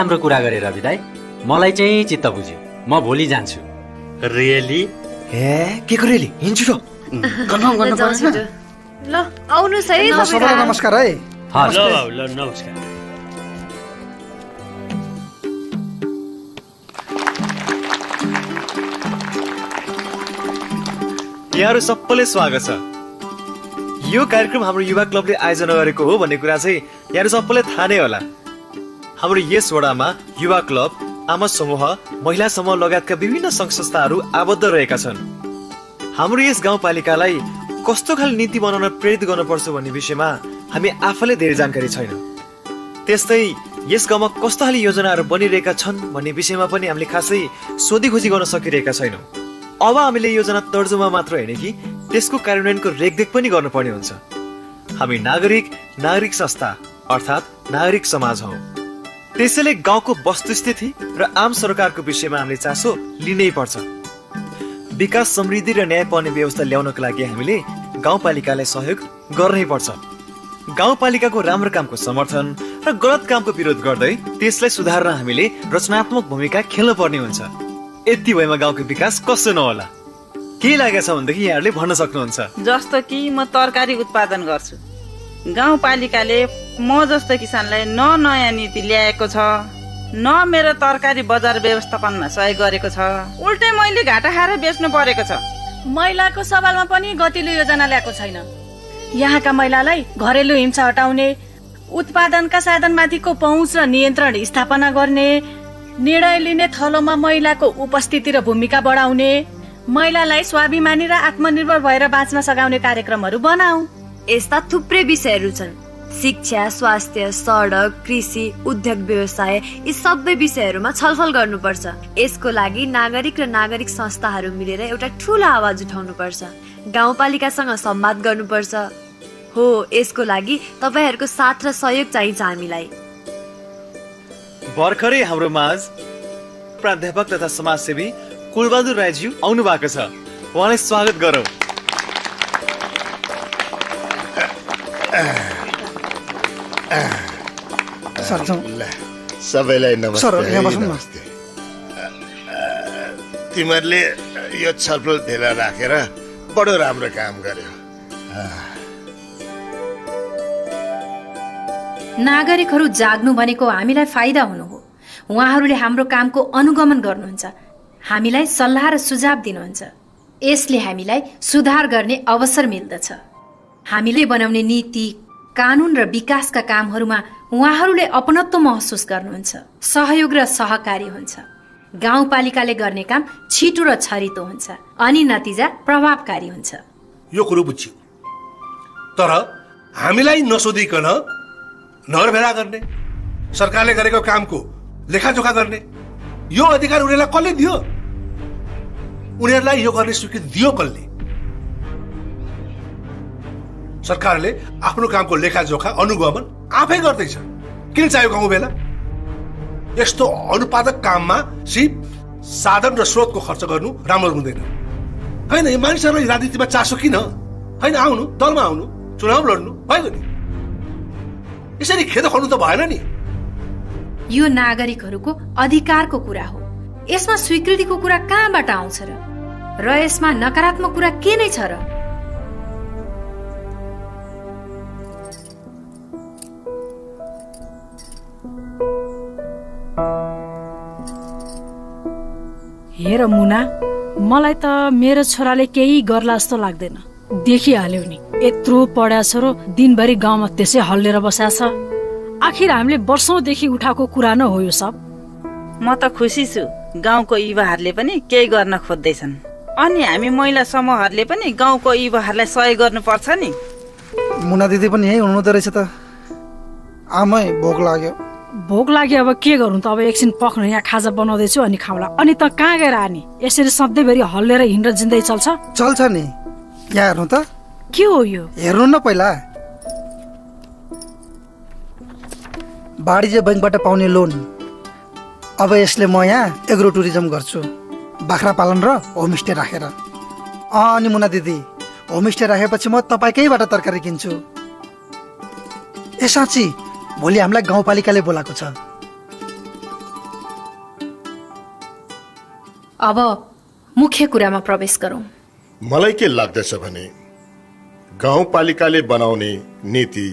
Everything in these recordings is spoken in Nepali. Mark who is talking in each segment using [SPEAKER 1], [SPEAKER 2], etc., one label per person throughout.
[SPEAKER 1] राम्रो कुरा गरे रवि दाइ, मलाई चाहिँ चित्त बुझ्यो। म भोलि जान्छु।
[SPEAKER 2] रियली?
[SPEAKER 3] ए के रियली? हिँड्छु त।
[SPEAKER 2] कन्फर्म गर्नु पर्छ।
[SPEAKER 4] ल आउनुस् है।
[SPEAKER 3] सबैलाई नमस्कार है।
[SPEAKER 2] ल ल नमस्कार।
[SPEAKER 5] यहाँहरु सबैले स्वागत छ। यो कार्यक्रम हाम्रो युवा क्लबले आयोजना गरेको हो भन्ने कुरा चाहिँ यहाँहरु सबैले थाहा नै होला। हाम्रो यस वडामा युवा क्लब, आमा समूह, महिला समूह लगायतका विभिन्न संघ संस्थाहरू आबद्ध रहेका छन्। हाम्रो यस गाउँपालिकालाई कस्तो खाले नीति बनाउन प्रेरित गर्नुपर्छ भन्ने विषयमा हामी आफैले धेरै जानकारी छैन। त्यस्तै यस गाउँमा कस्तो खाले योजनाहरू बनिरहेका छन् भन्ने विषयमा पनि हामीले खासै सोधीखोजी गर्न सकिरहेका छैनौँ। अब हामीले योजना तर्जुमा मात्र होइन कि त्यसको कार्यान्वयनको रेखदेख पनि गर्नुपर्ने हुन्छ। हामी नागरिक संस्था अर्थात् नागरिक समाज हौ। त्यसैले गाउँको वस्तुस्थिति र आम सरकारको विषयमा हामीले चासो लिनै पर्छ। विकास, समृद्धि र न्याय पाउने व्यवस्था ल्याउनको लागि हामीले गाउँपालिकालाई सहयोग गर्नै पर्छ। गाउँपालिकाको राम्रो कामको समर्थन र गलत कामको विरोध गर्दै त्यसलाई सुधार्न हामीले रचनात्मक भूमिका खेल्न पर्ने हुन्छ। यति भएमा गाउँको विकास कसो नहोला? के लागेको छ भनेदेखि यहाँहरूले भन्न सक्नुहुन्छ।
[SPEAKER 6] जस्तो कि म तरकारी उत्पादन गर्छु, गाउँपालिकाले म जस्तो किसानलाई न नयाँ नीति ल्याएको छ, न मेरो तरकारी बजार व्यवस्थापनमा सहयोग गरेको छ, उल्टै मैले घाटा खाएर बेच्नु परेको छ।
[SPEAKER 4] महिलाको सवालमा पनि गतिलो योजना ल्याएको छैन। यहाँका महिलालाई घरेलु हिंसा हटाउने, उत्पादनका साधनमाथिको पहुँच र नियन्त्रण स्थापना गर्ने, निर्णय लिने थलोमा महिलाको उपस्थिति र भूमिका बढाउने, महिलालाई स्वाभिमानी र आत्मनिर्भर भएर बाँच्न सघाउने कार्यक्रमहरू बनाऊ।
[SPEAKER 7] यस्ता थुप्रै विषयहरू छन्। शिक्षा, स्वास्थ्य, सडक, कृषि, उद्योग, व्यवसाय, यी सबै विषयहरूमा छलफल गर्नुपर्छ। यसको लागि नागरिक र नागरिक संस्थाहरू मिलेर एउटा ठूलो आवाज उठाउनुपर्छ। गाउँपालिकासँग संवाद गर्नुपर्छ। हो, यसको लागि तपाईहरूको साथ र सहयोग चाहिन्छ हामीलाई।
[SPEAKER 5] भर्खरै हाम्रो माझ प्राध्यापक तथा समाजसेवी कुलबहादुर राईज्यू आउनु भएको छ। उहाँलाई स्वागत गरौँ।
[SPEAKER 8] सबैलाई नमस्ते। तिमीहरूले यो छलफल भेला राखेर बडो राम्रो काम गर्यो।
[SPEAKER 9] नागरिकहरू जाग्नु भनेको हामीलाई फाइदा हुनु हो। उहाँहरूले हाम्रो कामको अनुगमन गर्नुहुन्छ, हामीलाई सल्लाह र सुझाव दिनुहुन्छ। यसले हामीलाई सुधार गर्ने अवसर मिल्दछ। हामीले बनाउने नीति, कानुन र विकासका कामहरूमा उहाँहरूले अपनत्व महसुस गर्नुहुन्छ। सहयोग र सहकारी हुन्छ। गाउँपालिकाले गर्ने काम छिटो र छरितो हुन्छ अनि नतिजा प्रभावकारी हुन्छ।
[SPEAKER 10] यो कुरो बुझ्यो, तर हामीलाई नसोधिकन नरभेला गर्ने, सरकारले गरेको कामको लेखाजोखा गर्ने यो अधिकार उनीहरूलाई कसले दियो? उनीहरूलाई यो गर्ने स्वीकृति दियो कसले? सरकारले आफ्नो कामको लेखाजोखा अनुगमन आफै गर्दैछ। किन चाहियो गाउँ बेला? यस्तो अनुपातक काममा सिर्फ साधन र स्रोतको खर्च गर्नु राम्रो हुँदैन। होइन, यो मानिसहरूलाई राजनीतिमा चासो किन? होइन, आउनु, दलमा आउनु, चुनाव लड्नु, भयो नि। यसरी खेद खुवाउनु त भएन नि।
[SPEAKER 9] यो नागरिकहरूको अधिकारको कुरा हो। यसमा स्वीकृतिको कुरा कहाँबाट आउँछ र यसमा नकारात्मक कुरा के नै छ र?
[SPEAKER 11] हेर मुना, मलाई त मेरो छोराले केही गर्ला जस्तो लाग्दैन। देखिहाल्यौ नि, यत्रो पढा छोरो दिनभरि गाउँमा त्यसै हल्लेर बसाछ। आखिर हामीले वर्षौंदेखि उठाएको कुरा न हो यो सब।
[SPEAKER 6] म त खुसी छु, गाउँको युवाहरूले पनि केही गर्न खोज्दैछन् अनि हामी महिला समूहहरूले पनि गाउँको युवाहरूलाई सहयोग गर्नुपर्छ नि।
[SPEAKER 3] मुना दिदी पनि यही हुनुहुँदो रहेछ त। आमै भोक लाग्यो।
[SPEAKER 11] भोक लाग्यो, अब के गरौँ त? अब एकछिन पख्नु, यहाँ खाजा बनाउँदैछु अनि खाउँला। अनि त कहाँ गएर आनी? यसरी सधैँभरि हल्लेर हिँडेर जिन्दै चल्छ?
[SPEAKER 3] चल्छ नि। यहाँ हेर्नु त।
[SPEAKER 11] के हो यो?
[SPEAKER 3] हेर्नु न पहिला। वाणिज्य बैंकबाट पाउने लोन। अब यसले म यहाँ एग्रो टुरिज्म गर्छु, बाख्रा पालन र होमस्टे राखेर। अनि मुना दिदी, होमस्टे राखेपछि म तपाईँकैबाट तरकारी किन्छु। ए साँच्ची, भोलि हामीलाई गाउँपालिकाले बोलाएको छ।
[SPEAKER 9] अब मुख्य कुरामा प्रवेश गरौँ।
[SPEAKER 8] मलाई के लाग्दछ भने गाउँपालिकाले बनाउने नीति,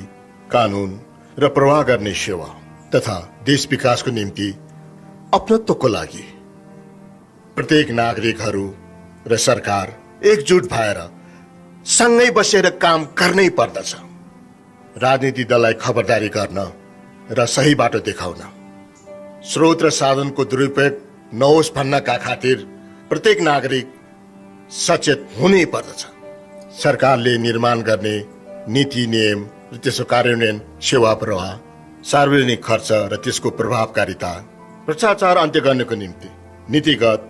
[SPEAKER 8] कानुन र प्रवाह गर्ने सेवा तथा देश विकासको निम्ति अपनत्वको लागि प्रत्येक नागरिकहरू र सरकार एकजुट भएर सँगै बसेर काम गर्नै पर्दछ। राजनीति दललाई खबरदारी गर्न र सही बाटो देखाउन, स्रोत र साधनको दुरुपयोग नहोस् भन्नका खातिर प्रत्येक नागरिक सचेत हुनै पर्दछ। सरकारले निर्माण गर्ने नीति, नियम र त्यसको कार्यान्वयन, सेवा प्रवाह, सार्वजनिक खर्च र त्यसको प्रभावकारिता, भ्रष्टाचार अन्त्य गर्नको निम्ति नीतिगत,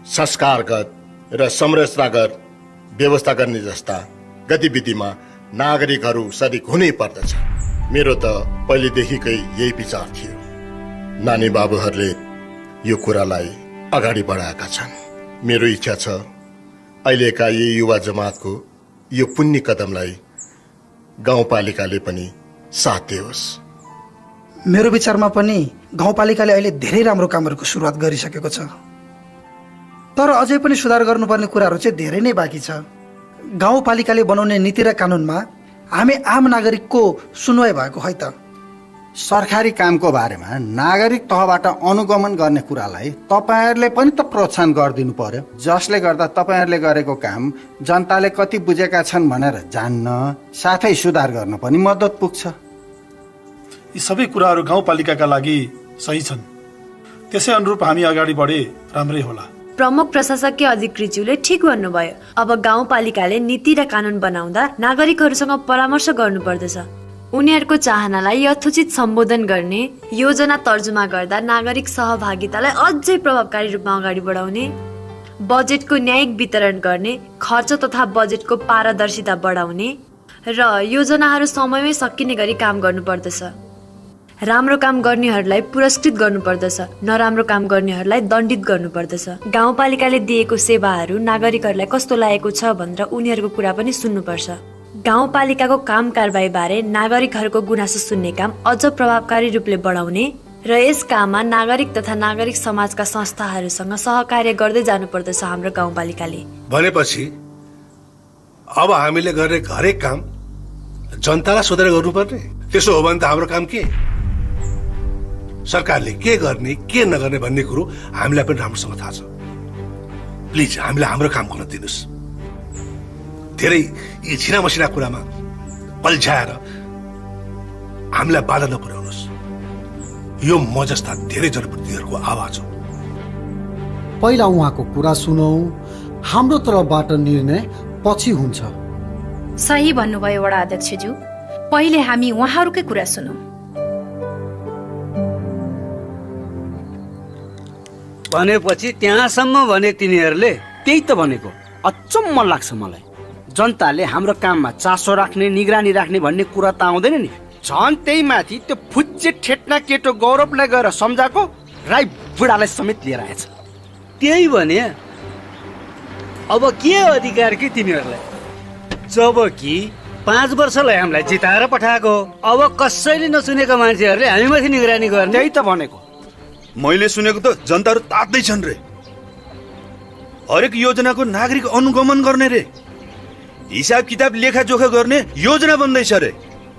[SPEAKER 8] संस्कारगत र संरचनागत व्यवस्था गर्ने जस्ता गतिविधिमा नागरिकहरू सरिक हुनै पर्दछ। मेरो त पहिलेदेखिकै यही विचार थियो। नानी बाबुहरूले यो कुरालाई अगाडि बढाएका छन्। मेरो इच्छा छ अहिलेका यी युवा जमातको यो पुण्य कदमलाई गाउँपालिकाले पनि साथ दियोस्।
[SPEAKER 3] मेरो विचारमा पनि गाउँपालिकाले अहिले धेरै राम्रो कामहरूको सुरुवात गरिसकेको छ, तर अझै पनि सुधार गर्नुपर्ने कुराहरू चाहिँ धेरै नै बाँकी छ। गाउँपालिकाले बनाउने नीति र कानुनमा हामी आम नागरिकको सुनवाई भएको है त?
[SPEAKER 12] सरकारी कामको बारेमा नागरिक तहबाट अनुगमन गर्ने कुरालाई तपाईहरूले पनि त प्रोत्साहन गरिदिनु पर्यो, जसले गर्दा तपाईहरूले गरेको काम जनताले कति बुझेका छन् भनेर जान्न साथै सुधार गर्न पनि मद्दत पुग्छ।
[SPEAKER 13] यी सबै कुराहरू गाउँपालिकाका लागि सही छन्, त्यसै अनुरूप हामी अगाडि बढे राम्रै होला।
[SPEAKER 7] प्रमुख प्रशासकीय अधिकृतज्यूले ठिक भन्नुभयो। अब गाउँपालिकाले नीति र कानुन बनाउँदा नागरिकहरूसँग परामर्श गर्नुपर्दछ। उनीहरूको चाहनालाई यथोचित सम्बोधन गर्ने, योजना तर्जुमा गर्दा नागरिक सहभागितालाई अझै प्रभावकारी रूपमा अगाडि बढाउने, बजेटको न्यायिक वितरण गर्ने, खर्च तथा बजेटको पारदर्शिता बढाउने र योजनाहरू समयमै सकिने गरी काम गर्नुपर्दछ। राम्रो काम गर्नेहरूलाई पुरस्कृत गर्नुपर्दछ, नराम्रो काम गर्नेहरूलाई दण्डित गर्नुपर्दछ। गाउँपालिकाले दिएको सेवाहरू नागरिकहरूलाई कस्तो लागेको छ भनेर उनीहरूको कुरा पनि सुन्नुपर्छ। गाउँपालिकाको काम कारबाही बारे नागरिकहरूको गुनासो सुन्ने काम अझ प्रभावकारी रूपले बढाउने र यस काममा नागरिक तथा नागरिक समाजका संस्थाहरूसँग सहकार्य गर्दै जानुपर्दछ हाम्रो गाउँपालिकाले।
[SPEAKER 10] भनेपछि अब हामीले गर्ने हरेक काम जनतालाई सोधेर गर्नुपर्ने? त्यसो हो भने त हाम्रो काम के? सरकारले के गर्ने के नगर्ने भन्ने कुरो हामीलाई पनि राम्रोसँग थाहा छ। प्लिज हामीलाई हाम्रो काम गर्न दिनुहोस्। धेरै यी छिना मसिना कुरामा पल्झाएर हामीलाई बाधा नपुर्याउनुहोस्। यो म जस्ता धेरै जनप्रतिनिधिहरूको आवाज हो।
[SPEAKER 14] पहिला उहाँको कुरा सुनौ, हाम्रो तर्फबाट निर्णय पछि हुन्छ।
[SPEAKER 9] सही भन्नुभयो वडा अध्यक्षज्यू, पहिले हामी उहाँहरूकै कुरा सुनौँ।
[SPEAKER 1] भनेपछि त्यहाँसम्म भने तिनीहरूले त्यही त भनेको। अचम्म लाग्छ मलाई, जनताले हाम्रो काममा चासो राख्ने, निगरानी राख्ने भन्ने कुरा त आउँदैन नि। झन् त्यही माथि त्यो फुच्चे ठेट्ना केटो गौरवलाई गएर सम्झाको राई बुढालाई समेत लिएर आएछ।
[SPEAKER 2] त्यही भने अब के अधिकार कि तिनीहरूलाई? जब कि 5 वर्षलाई हामीलाई जिताएर पठाएको, अब कसैले नसुनेका मान्छेहरूले हामीमाथि निगरानी गर्ने?
[SPEAKER 1] त्यही त भनेको।
[SPEAKER 15] मैले सुनेको त जनताहरू तात्दै छन् रे। हरेक योजनाको नागरिक अनुगमन गर्ने रे, हिसाब किताब लेखाजोखा गर्ने योजना बन्दैछ रे।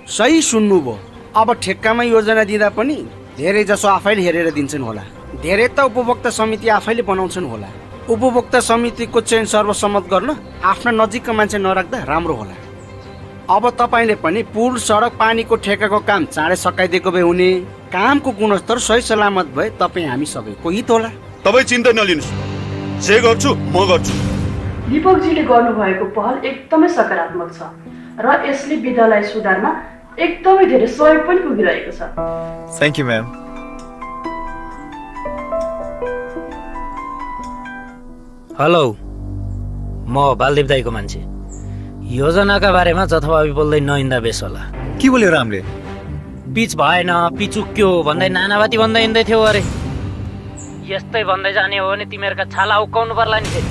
[SPEAKER 1] सही सुन्नुभयो। अब ठेक्कामा योजना दिँदा पनि धेरै जसो आफैले हेरेर दिन्छन् होला, धेरै त उपभोक्ता समिति आफैले बनाउँछन् होला। उपभोक्ता समितिको चयन सर्वसम्मत गर्न आफ्ना नजिकका मान्छे नराख्दा राम्रो होला। अब तपाईँले पनि पुल, सडक, पानीको ठेक्काको काम चाँडै सकाइदिएको भए हुने। कामको गुणस्तर सही सलामत भए तपाईँ हामी सबैको हित होला।
[SPEAKER 15] तपाईँ चिन्ता नलिनुहोस्, जे गर्छु म गर्छु।
[SPEAKER 16] दीपकजीले गर्नुभएको पहल एकदमै सकारात्मक छ र यसले विद्यालय सुधारमा एकदमै धेरै सहयोग पनि पुगिरहेको छ।
[SPEAKER 5] Thank you ma'am.
[SPEAKER 2] हेलो, म बालदेव दाईको मान्छे। योजनाका बारेमा जथाभावी बोल्दै नहिँदा बेस होला।
[SPEAKER 5] के बोल्यो रामले?
[SPEAKER 2] बीच भएन, पिचुक्यो भन्दै नानाबाती भन्दै हिँड्दै थियो अरे। यस्तै भन्दै जाने हो भने तिमीहरूका छाला उक्काउनु पर्ला नि। फेरि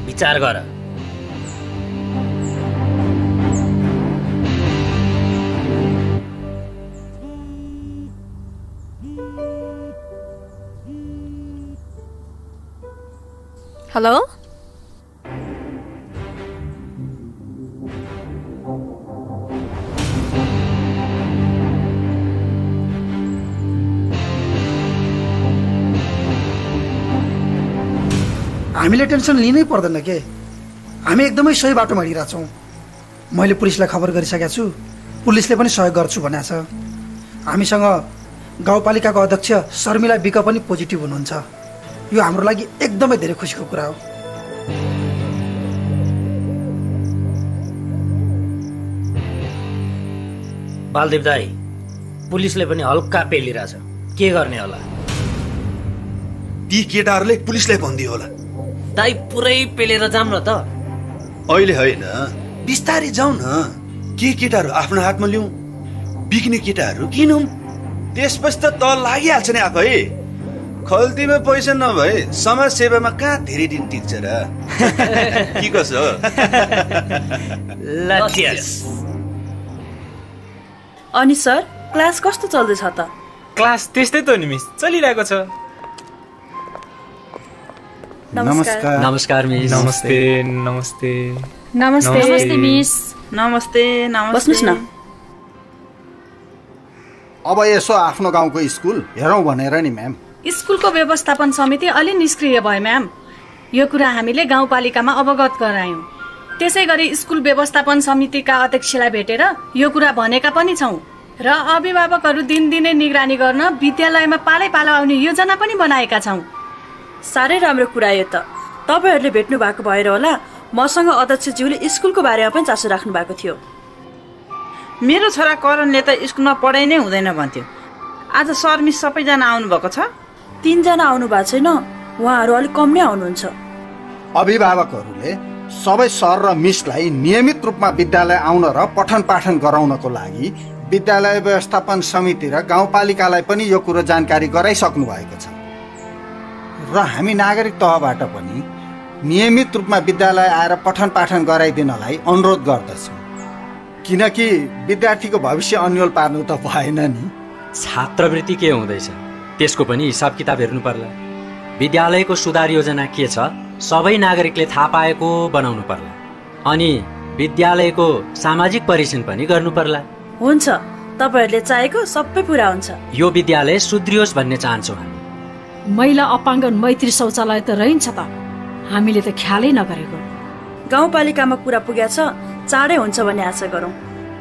[SPEAKER 2] विचार गर।
[SPEAKER 7] हेलो
[SPEAKER 3] हामीले टेन्सन लिनै पर्दैन के, हामी एकदमै सही बाटोमा हिँडिरहेछौँ। मैले पुलिसलाई खबर गरिसकेको छु, पुलिसले पनि सहयोग गर्छु भनेको छ। हामीसँग गाउँपालिकाको अध्यक्ष शर्मिला विक पनि पोजिटिभ हुनुहुन्छ। यो हाम्रो लागि एकदमै धेरै खुसीको कुरा हो।
[SPEAKER 17] बालदेव दाई, पुलिसले पनि हल्का पेलिरहेछ, के गर्ने होला?
[SPEAKER 15] ती केटाहरूले पुलिसलाई भनिदियो होला।
[SPEAKER 17] दाई पुरै पेलेर जाम न त।
[SPEAKER 15] अहिले होइन, बिस्तारै जाउँ न। के केटाहरू आफ्नो हातमा लिउँ, बिग्ने केटाहरू किनौँ, त्यसपछि त तल लागिहाल्छ नि आफै। खल्तीमा पैसा नभए समाज सेवामा कहाँ धेरै दिन टिक्छ र? के कसो?
[SPEAKER 16] अनि सर, क्लास कस्तो चल्दैछ त?
[SPEAKER 18] क्लास त्यस्तै त नि मिस, चलिरहेको छ।
[SPEAKER 16] नमस्कार।
[SPEAKER 18] नमस्कार मिस। नमस्ते नमस्ते
[SPEAKER 4] नमस्ते नमस्ते मिस।
[SPEAKER 6] नमस्ते नमस्ते।
[SPEAKER 16] बस्नुस् न।
[SPEAKER 12] अब यसो आफ्नो गाउँको स्कुल हेरौँ भनेर नि म्याम।
[SPEAKER 4] स्कुलको व्यवस्थापन समिति अलि निष्क्रिय भयो म्याम। यो कुरा हामीले गाउँपालिकामा अवगत गरायौँ। त्यसै गरी स्कुल व्यवस्थापन समितिका अध्यक्षलाई भेटेर यो कुरा भनेका पनि छौँ र अभिभावकहरू दिनदिनै निगरानी गर्न विद्यालयमा पालै पालो आउने योजना पनि बनाएका छौँ।
[SPEAKER 16] साह्रै राम्रो कुरा यो त। तपाईँहरूले भेट्नु भएको भएर होला मसँग अध्यक्षज्यूले स्कुलको बारेमा पनि चासो राख्नु भएको थियो।
[SPEAKER 6] मेरो छोरा करणले त स्कुलमा पढाइ नै हुँदैन भन्थ्यो। आज सर मिस सबैजना आउनुभएको छ।
[SPEAKER 16] 3 जना आउनु भएको छैन, उहाँहरू अलिक कम नै आउनुहुन्छ।
[SPEAKER 12] अभिभावकहरूले सबै सर र मिसलाई नियमित रूपमा विद्यालय आउन र पठन पाठन गराउनको लागि विद्यालय व्यवस्थापन समिति र गाउँपालिकालाई पनि यो कुरो जानकारी गराइसक्नु भएको छ र हामी नागरिक तहबाट पनि नियमित रूपमा विद्यालय आएर पठन पाठन गराइदिनलाई अनुरोध गर्दछौँ। किनकि विद्यार्थीको भविष्य अन्यल पार्नु त भएन नि।
[SPEAKER 19] छात्रवृत्ति के हुँदैछ त्यसको पनि हिसाब किताब हेर्नु पर्ला। विद्यालयको सुधार योजना के छ सबै नागरिकले थाहा पाएको बनाउनु पर्ला। अनि विद्यालयको सामाजिक परीक्षण पनि गर्नु पर्ला।
[SPEAKER 16] हुन्छ, तपाईहरूले चाहेको सबै पुरा हुन्छ।
[SPEAKER 19] यो विद्यालय सुध्रियोस् भन्ने चाहन्छौँ हामी।
[SPEAKER 11] महिला अपाङ्गन मैत्री शौचालय त रहन्छ त, हामीले त ख्यालै नगरेको।
[SPEAKER 16] गाउँपालिकामा कुरा पुगेको छ, चाँडै हुन्छ भन्ने आशा गरौँ।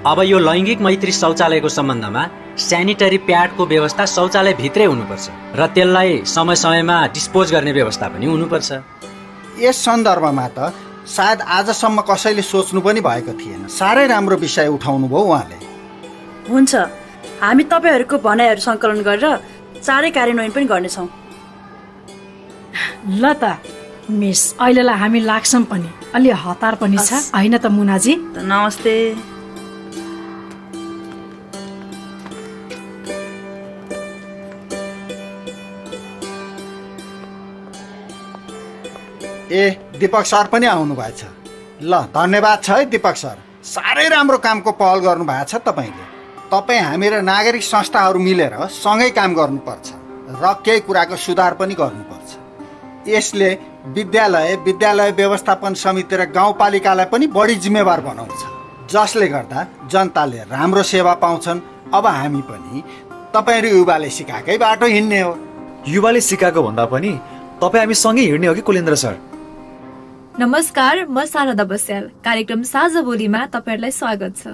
[SPEAKER 19] अब यो लैङ्गिक मैत्री शौचालयको सम्बन्धमा स्यानिटरी प्याडको व्यवस्था शौचालय भित्रै हुनुपर्छ र त्यसलाई समय समयमा डिस्पोज गर्ने व्यवस्था पनि हुनुपर्छ।
[SPEAKER 12] यस सन्दर्भमा त सायद आजसम्म कसैले सोच्नु पनि भएको थिएन। साह्रै राम्रो विषय उठाउनु भयो उहाँले।
[SPEAKER 16] हुन्छ, हामी तपाईँहरूको भनाइहरू सङ्कलन गरेर चाँडै कार्यान्वयन पनि गर्नेछौँ।
[SPEAKER 11] ल त मिस, अहिलेलाई हामी लाग्छौँ पनि, अलि हतार पनि छ होइन त मुनाजी?
[SPEAKER 6] नमस्ते।
[SPEAKER 12] ए दीपक सर पनि आउनु भएछ। ल धन्यवाद छ है दीपक सर, साह्रै राम्रो कामको पहल गर्नु भएको छ तपाईँले। तपाईँ हामी र नागरिक संस्थाहरू मिलेर सँगै काम गर्नुपर्छ र केही कुराको सुधार पनि गर्नुपर्छ। यसले विद्यालय व्यवस्थापन समिति र गाउँपालिकालाई पनि बढी जिम्मेवार बनाउँछ, जसले गर्दा जनताले राम्रो सेवा पाउँछन्। अब हामी पनि तपाईँहरू युवाले सिकाएकै बाटो हिँड्ने हो।
[SPEAKER 5] युवाले सिकाएको भन्दा पनि तपाईँ हामी सँगै हिँड्ने हो कि कुलेन्द्र सर?
[SPEAKER 7] नमस्कार, म शारदा बस्याल। कार्यक्रम साझा बोलीमा तपाईहरुलाई स्वागत छ।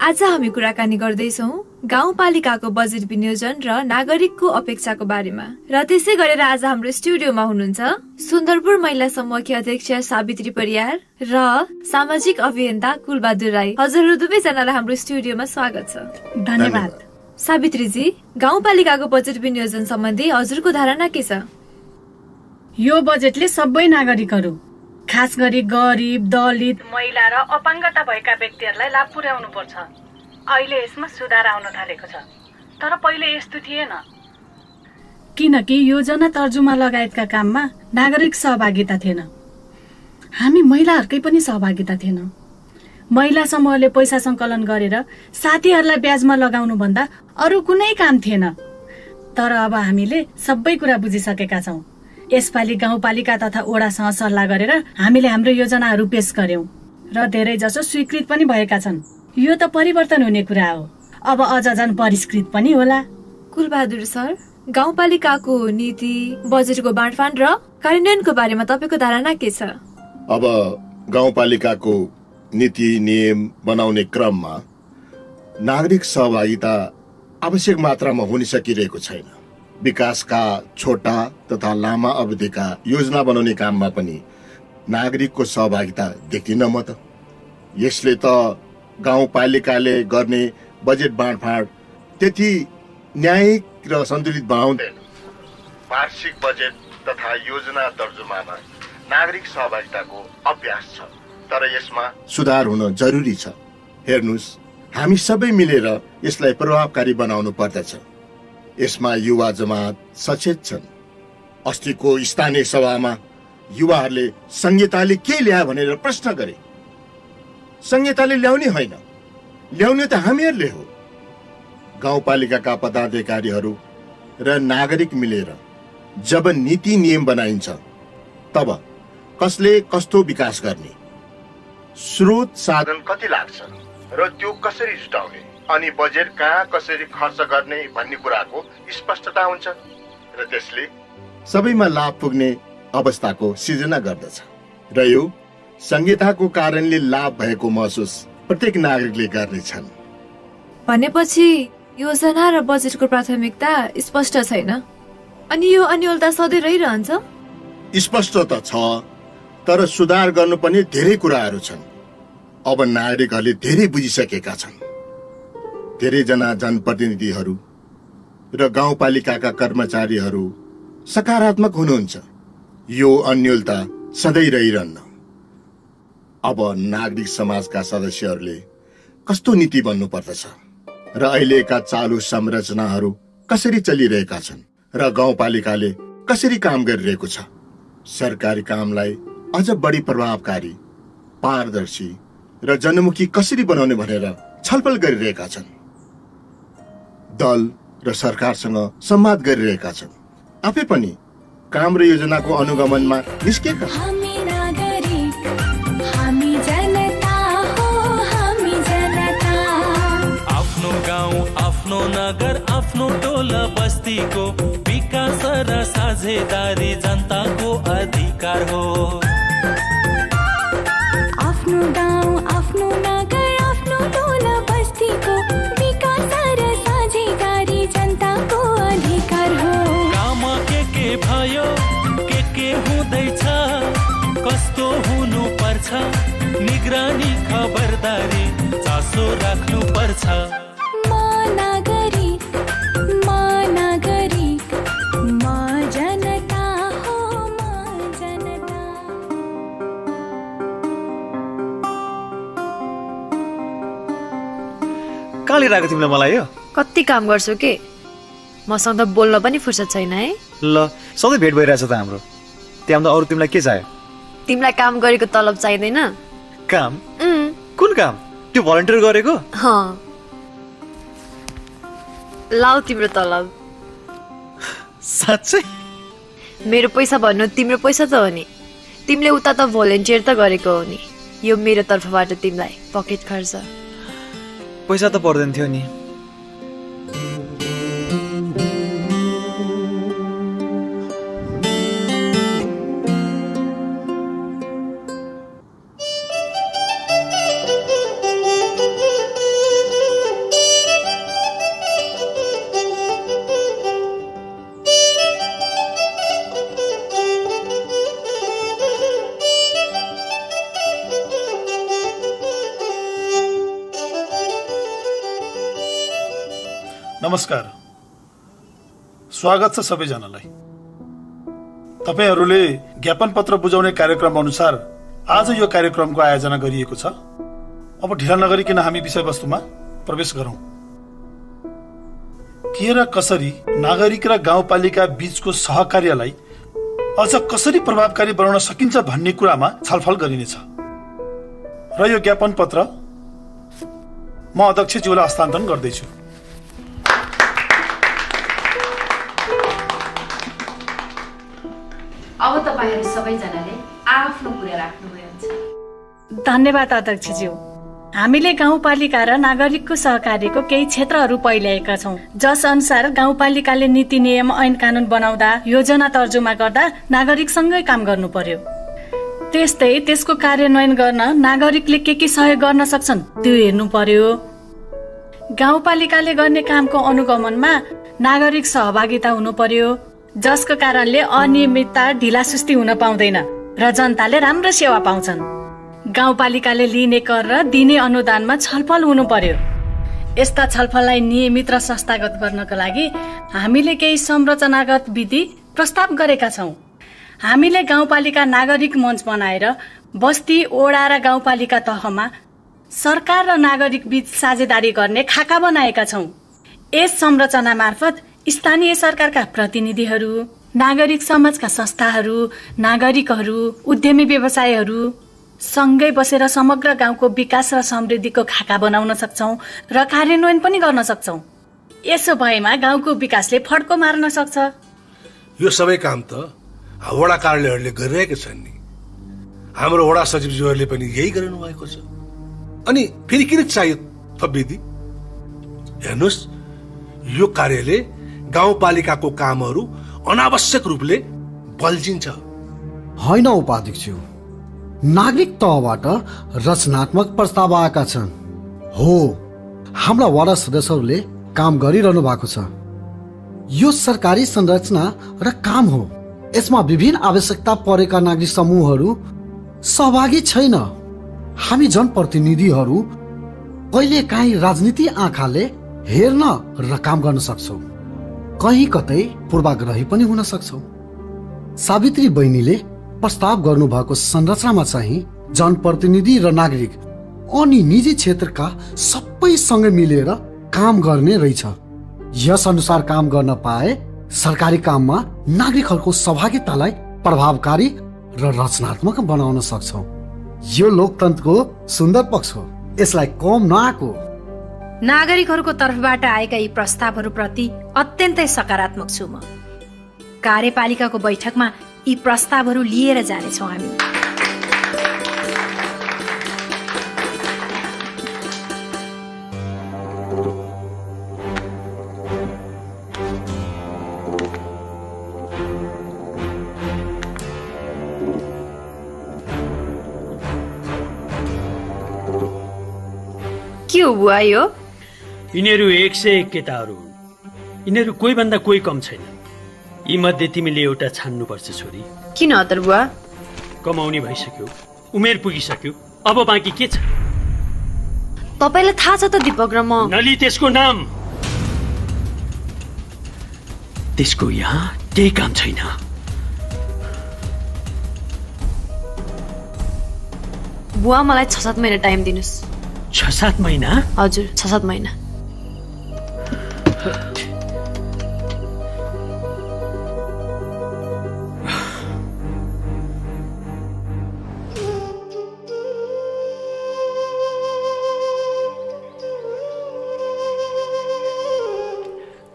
[SPEAKER 7] आज हामी कुराकानी गर्दैछौँ गाउँपालिकाको बजेट विनियोजन र नागरिकको अपेक्षाको बारेमा। र त्यसै गरेर आज हाम्रो स्टुडियोमा हुनुहुन्छ सुन्दरपुर महिला समूहकी अध्यक्ष सावित्री परियार र सामाजिक अभियन्ता कुलबहादुर राई। हजुरहरू दुवैजनालाई हाम्रो स्टुडियोमा स्वागत छ।
[SPEAKER 11] धन्यवाद।
[SPEAKER 7] सावित्रीजी, गाउँपालिकाको बजेट विनियोजन सम्बन्धी हजुरको धारणा के छ?
[SPEAKER 4] यो बजेटले सबै नागरिकहरू, खास गरी गरिब, दलित, महिला र अपाङ्गता भएका व्यक्तिहरूलाई लाभ पुर्याउनु पर्छ। अहिले यसमा सुधार आउन थालेको छ, तर पहिले यस्तो थिएन। किनकि योजना तर्जुमा लगायतका काममा नागरिक सहभागिता थिएन। हामी महिलाहरूकै पनि सहभागिता थिएन। महिला समूहले पैसा सङ्कलन गरेर साथीहरूलाई ब्याजमा लगाउनु भन्दा अरू कुनै काम थिएन। तर अब हामीले सबै कुरा बुझिसकेका छौँ। यसपालि गाउँपालिका तथा ओडासँग सल्लाह गरेर हामीले हाम्रो योजनाहरू पेश गर्यौं र धेरै जसो स्वीकृत पनि भएका छन्। यो त परिवर्तन हुने कुरा हो, अब अझ झन् परिष्कृत पनि होला।
[SPEAKER 7] कुलबहादुर सर, गाउँपालिकाको नीति, बजेटको बाँडफाँड र कार्यान्वयनको बारेमा तपाईँको धारणा के छ?
[SPEAKER 8] अब गाउँपालिकाको नीति नियम बनाउने क्रममा नागरिक सहभागिता आवश्यक मात्रामा हुन सकिरहेको छैन। विकासका छोटा तथा लामा अवधिका योजना बनाउने काममा पनि नागरिकको सहभागिता देख्दिन म त। यसले त गाउँपालिकाले गर्ने बजेट बाँडफाँड त्यति न्यायिक र सन्तुलित बनाउँदैन। वार्षिक बजेट तथा योजना तर्जुमामा नागरिक सहभागिताको अभ्यास छ, तर यसमा सुधार हुन जरुरी छ। हेर्नुस्, हामी सबै मिलेर यसलाई प्रभावकारी बनाउनु पर्दछ। यसमा युवा जमात सचेत छन्। अस्तिको स्थानीय सभामा युवाहरूले संहिताले के ल्यायो भनेर प्रश्न गरे। संहिताले ल्याउने होइन, ल्याउने त हामीहरूले हो। गाउँपालिकाका पदाधिकारीहरू र नागरिक मिलेर जब नीति नियम बनाइन्छ तब कसले कस्तो विकास गर्ने, स्रोत साधन कति लाग्छ र त्यो कसरी जुटाउने अनि बजेट कहाँ कसरी खर्च गर्ने भन्ने कुराको स्पष्टता हुन्छ र त्यसले सबैमा लाभ पुग्ने अवस्थाको सिर्जना गर्दछ। र यो संहिताको कारणले लाभ भएको महसुस प्रत्येक नागरिकले गर्नेछन्।
[SPEAKER 7] भनेपछि योजना र बजेटको प्राथमिकता स्पष्ट छैन अनि यो अन्योलता सधैँ रहिरहन्छ?
[SPEAKER 8] स्पष्ट त छ, तर सुधार गर्नुपर्ने धेरै कुराहरू छन्। अब नागरिकहरूले धेरै बुझिसकेका छन्। धेरैजना जनप्रतिनिधिहरू र गाउँपालिकाका कर्मचारीहरू सकारात्मक हुनुहुन्छ। यो अन्योलता सधैँ रहिरहन्न। अब नागरिक समाजका सदस्यहरूले कस्तो नीति बन्नु पर्दछ र अहिलेका चालु संरचनाहरू कसरी चलिरहेका छन् र गाउँपालिकाले कसरी काम गरिरहेको छ, सरकारी कामलाई अझ बढी प्रभावकारी, पारदर्शी र जनमुखी कसरी बनाउने भनेर छलफल गरिरहेका छन्। दल र सरकारसँग संवाद गरिरहेका छन्। आफै पनि काम र योजनाको अनुगमनमा निस्केका छन्।
[SPEAKER 20] आफ्नो गाउँ, आफ्नो नगर, आफ्नो टोला बस्तीको विकास र साझेदारी जनताको अधिकार हो।
[SPEAKER 21] आफ्नो गाउँ, आफ्नो नगर, आफ्नो टोला बस्तीको विकास र साझेदारी जनताको अधिकार हो।
[SPEAKER 20] काम के भयो, के हुँदैछ, कस्तो हुनु पर्छ, निगरानी खबरदारी चासो राख्नु पर्छ।
[SPEAKER 5] कहाँले राखेको तिमीलाई मलाई यो?
[SPEAKER 7] कति काम गर्छु के, मसँग त बोल्न पनि फुर्सद छैन है।
[SPEAKER 5] ल, सधैँ भेट भइरहेछ त हाम्रो। त्यहाँ अरू तिमीलाई के चाहियो?
[SPEAKER 7] तिमीलाई काम गरेको तलब चाहिँदैन?
[SPEAKER 5] काम? कुन काम? त्यो भलन्टियर गरेको?
[SPEAKER 7] लाउ तिम्रो तलब।
[SPEAKER 5] साँच्चै?
[SPEAKER 7] मेरो पैसा भन्नु तिम्रो पैसा त हो नि। तिमीले उता त भोलिन्टियर त गरेको हो नि। यो मेरो तर्फबाट तिमीलाई पकेट खर्च।
[SPEAKER 5] पैसा त पर्दैन थियो नि।
[SPEAKER 13] नमस्कार, स्वागत छ सबैजनालाई। तपाईहरूले ज्ञापन पत्र बुझाउने कार्यक्रम अनुसार आज यो कार्यक्रमको आयोजना गरिएको छ। अब ढिला नगरिकन हामी विषयवस्तुमा प्रवेश गरौं। के र कसरी नागरिक र गाउँपालिका बीचको सहकार्यलाई अझ कसरी प्रभावकारी बनाउन सकिन्छ भन्ने कुरामा छलफल गरिनेछ र यो ज्ञापन पत्र म अध्यक्षज्यूलाई हस्तान्तरण गर्दैछु।
[SPEAKER 9] अब तपाईँहरू सबैजनाले आफ्नो कुरा राख्नुभयो हुन्छ।
[SPEAKER 4] धन्यवाद अध्यक्षज्यू। हामीले गाउँपालिका र नागरिकको सहकार्यको केही क्षेत्रहरू पहिल्याएका छौँ, जस अनुसार गाउँपालिकाले नीति नियम ऐन कानून बनाउँदा योजना तर्जुमा गर्दा नागरिकसँगै काम गर्नु पर्यो। त्यस्तै त्यसको कार्यान्वयन गर्न नागरिकले के सहयोग गर्न सक्छन् त्यो हेर्नु पर्यो। गाउँपालिकाले गर्ने कामको अनुगमनमा नागरिक सहभागिता हुनु पर्यो, जसको कारणले अनियमितता ढिलासुस्ती हुन पाउँदैन र जनताले राम्रो सेवा पाउँछन्। गाउँपालिकाले लिने कर र दिने अनुदानमा छलफल हुनु पर्यो। यस्ता छलफललाई नियमित र संस्थागत गर्नको लागि हामीले केही संरचनागत विधि प्रस्ताव गरेका छौँ। हामीले गाउँपालिका नागरिक मञ्च बनाएर बस्ती, ओडा र गाउँपालिका तहमा सरकार र नागरिक बीच साझेदारी गर्ने खाका बनाएका छौँ। यस संरचना मार्फत स्थानीय सरकारका प्रतिनिधिहरू, नागरिक समाजका संस्थाहरू, नागरिकहरू, उद्यमी व्यवसायहरू सँगै बसेर समग्र गाउँको विकास र समृद्धिको खाका बनाउन सक्छौँ र कार्यान्वयन पनि गर्न सक्छौँ। यसो भएमा गाउँको विकासले फड्को मार्न सक्छ।
[SPEAKER 10] यो सबै काम त वडा कार्यालयहरूले गरिरहेका छन् नि। हाम्रो वडा सचिवज्यूहरूले पनि यही गरिनु भएको छ। अनि फेरि किन चाहियो थप विधि? हेर्नुहोस्, यो कार्यले गाउँपालिकाको कामहरू अनावश्यक रूपले बल्झिन्छ।
[SPEAKER 14] होइन उपाध्यक्ष, नागरिक तहबाट रचनात्मक प्रस्ताव आएका छन्। हो, हाम्रा वडा सदस्यहरूले काम गरिरहनु भएको छ। यो सरकारी संरचना र काम हो। यसमा विभिन्न आवश्यकता परेका नागरिक समूहहरू सहभागी छैन। हामी जनप्रतिनिधिहरू कहिले काहीँ राजनीति आँखाले हेर्न र काम गर्न सक्छौँ, कहीँ कतै पूर्वाग्रही पनि हुन सक्छौँ। सावित्री बहिनीले प्रस्ताव गर्नुभएको संरचनामा चाहिँ जनप्रतिनिधि र नागरिक अनि निजी क्षेत्रका सबैसँग मिलेर काम गर्ने रहेछ। यस अनुसार काम गर्न पाए सरकारी काममा नागरिकहरूको सहभागितालाई प्रभावकारी र रचनात्मक बनाउन सक्छौँ। यो लोकतन्त्रको सुन्दर पक्ष हो, यसलाई कम नआएको।
[SPEAKER 9] नागरिकहरूको तर्फबाट आएका यी प्रस्तावहरूप्रति अत्यन्तै सकारात्मक छु म। कार्यपालिकाको बैठकमा यी प्रस्तावहरू लिएर जानेछौँ हामी।
[SPEAKER 7] के हो बुवा यो?
[SPEAKER 17] यिनीहरू 101 केटाहरू हुन्। यिनीहरू कोही भन्दा कोही कम छैन। यी मध्ये तिमीले एउटा छान्नुपर्छ छोरी।
[SPEAKER 7] किन अतर बुवा?
[SPEAKER 17] कमाउने भइसक्यो, उमेर पुगिसक्यो, अब बाँकी के छ?
[SPEAKER 7] तपाईलाई थाहा छ त दीपक र म
[SPEAKER 17] नली त्यसको नाम। त्यसको यहाँ केही काम छैन।
[SPEAKER 7] बुवा मलाई 6-7 महिना टाइम दिनुस्।
[SPEAKER 17] 6-7 महिना?
[SPEAKER 7] हजुर, 6-7 महिना।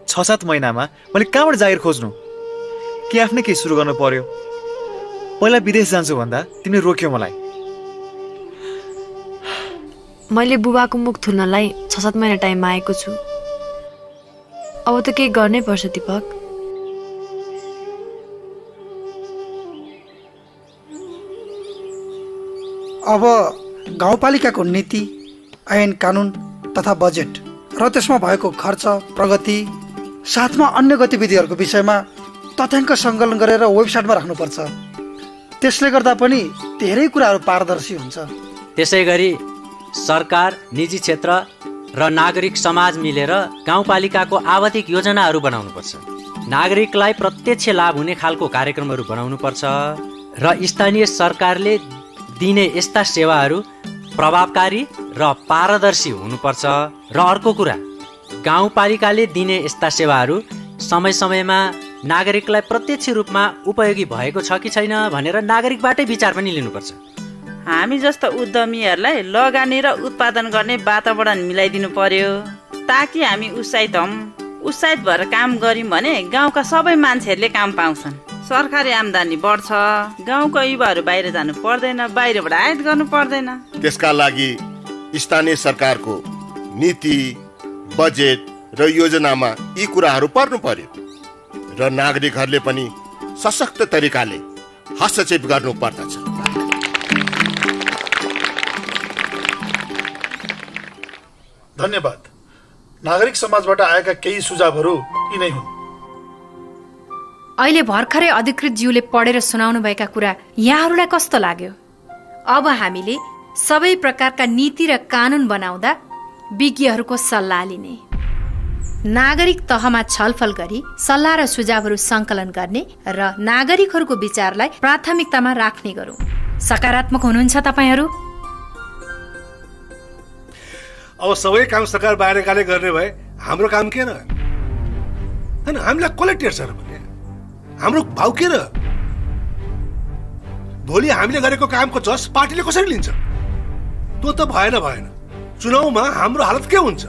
[SPEAKER 5] छ 7 महिनामा मैले कहाँबाट जागिर खोज्नु? के आफ्नै केही सुरु गर्नु पर्यो? पहिला विदेश जान्छु भन्दा तिमीले रोक्यौ मलाई।
[SPEAKER 7] मैले बुबाको मुख थुल्नलाई 6-7 महिना टाइम आएको छु। अब त केही गर्नै पर्छ दीपक।
[SPEAKER 3] अब गाउँपालिकाको नीति, ऐन कानुन तथा बजेट र त्यसमा भएको खर्च, प्रगति साथमा अन्य गतिविधिहरूको विषयमा तथ्याङ्क सङ्कलन गरेर वेबसाइटमा राख्नुपर्छ। त्यसले गर्दा पनि धेरै कुराहरू पारदर्शी हुन्छ।
[SPEAKER 19] त्यसै गरी सरकार, निजी क्षेत्र र नागरिक समाज मिलेर गाउँपालिकाको आवधिक योजनाहरू बनाउनुपर्छ। नागरिकलाई प्रत्यक्ष लाभ हुने खालको कार्यक्रमहरू बनाउनुपर्छ र स्थानीय सरकारले दिने यस्ता सेवाहरू प्रभावकारी र पारदर्शी हुनुपर्छ। र अर्को कुरा, गाउँपालिकाले दिने यस्ता सेवाहरू समय समयमा नागरिकलाई प्रत्यक्ष रूपमा उपयोगी भएको छ कि छैन भनेर नागरिकबाटै विचार पनि लिनुपर्छ।
[SPEAKER 6] हामी जस्तो उद्यमीहरूलाई लगानी र उत्पादन गर्ने वातावरण मिलाइदिनु पर्यो, ताकि हामी उत्साहित भएर काम गर्यौँ भने गाउँका सबै मान्छेहरूले काम पाउँछन्। सरकारी आम्दानी बढ्छ, गाउँको युवाहरू बाहिर जानु पर्दैन, बाहिरबाट आयात गर्नु पर्दैन।
[SPEAKER 8] त्यसका लागि स्थानीय सरकारको नीति, बजेट र योजनामा यी कुराहरू पर्नु पर्यो र नागरिकहरूले पनि सशक्त तरिकाले हस्तक्षेप गर्नु पर्दछ।
[SPEAKER 13] धन्यवाद। नागरिक समाजबाट आएका केही सुझावहरू यिनै हुन्।
[SPEAKER 9] अहिले भर्खरै अधिकृत ज्यूले पढेर सुनाउनु भएका कुरा यहाँहरूलाई कस्तो लाग्यो? अब हामीले सबै प्रकारका नीति र कानुन बनाउँदा विज्ञहरूको सल्लाह लिने, नागरिक तहमा छलफल गरी सल्लाह र सुझावहरू संकलन गर्ने र नागरिकहरूको विचारलाई प्राथमिकतामा राख्ने गरौँ। सकारात्मक हुनुहुन्छ तपाईँहरू?
[SPEAKER 10] अब सबै काम सरकार बाहिरकाले गर्ने भए हाम्रो काम के र? हैन, हामीलाई कसले टेर्छ र भने? हाम्रो भाउ के र? भोलि हामीले गरेको कामको जस पार्टीले कसरी लिन्छ? त्यो त भएन। चुनावमा हाम्रो हालत के हुन्छ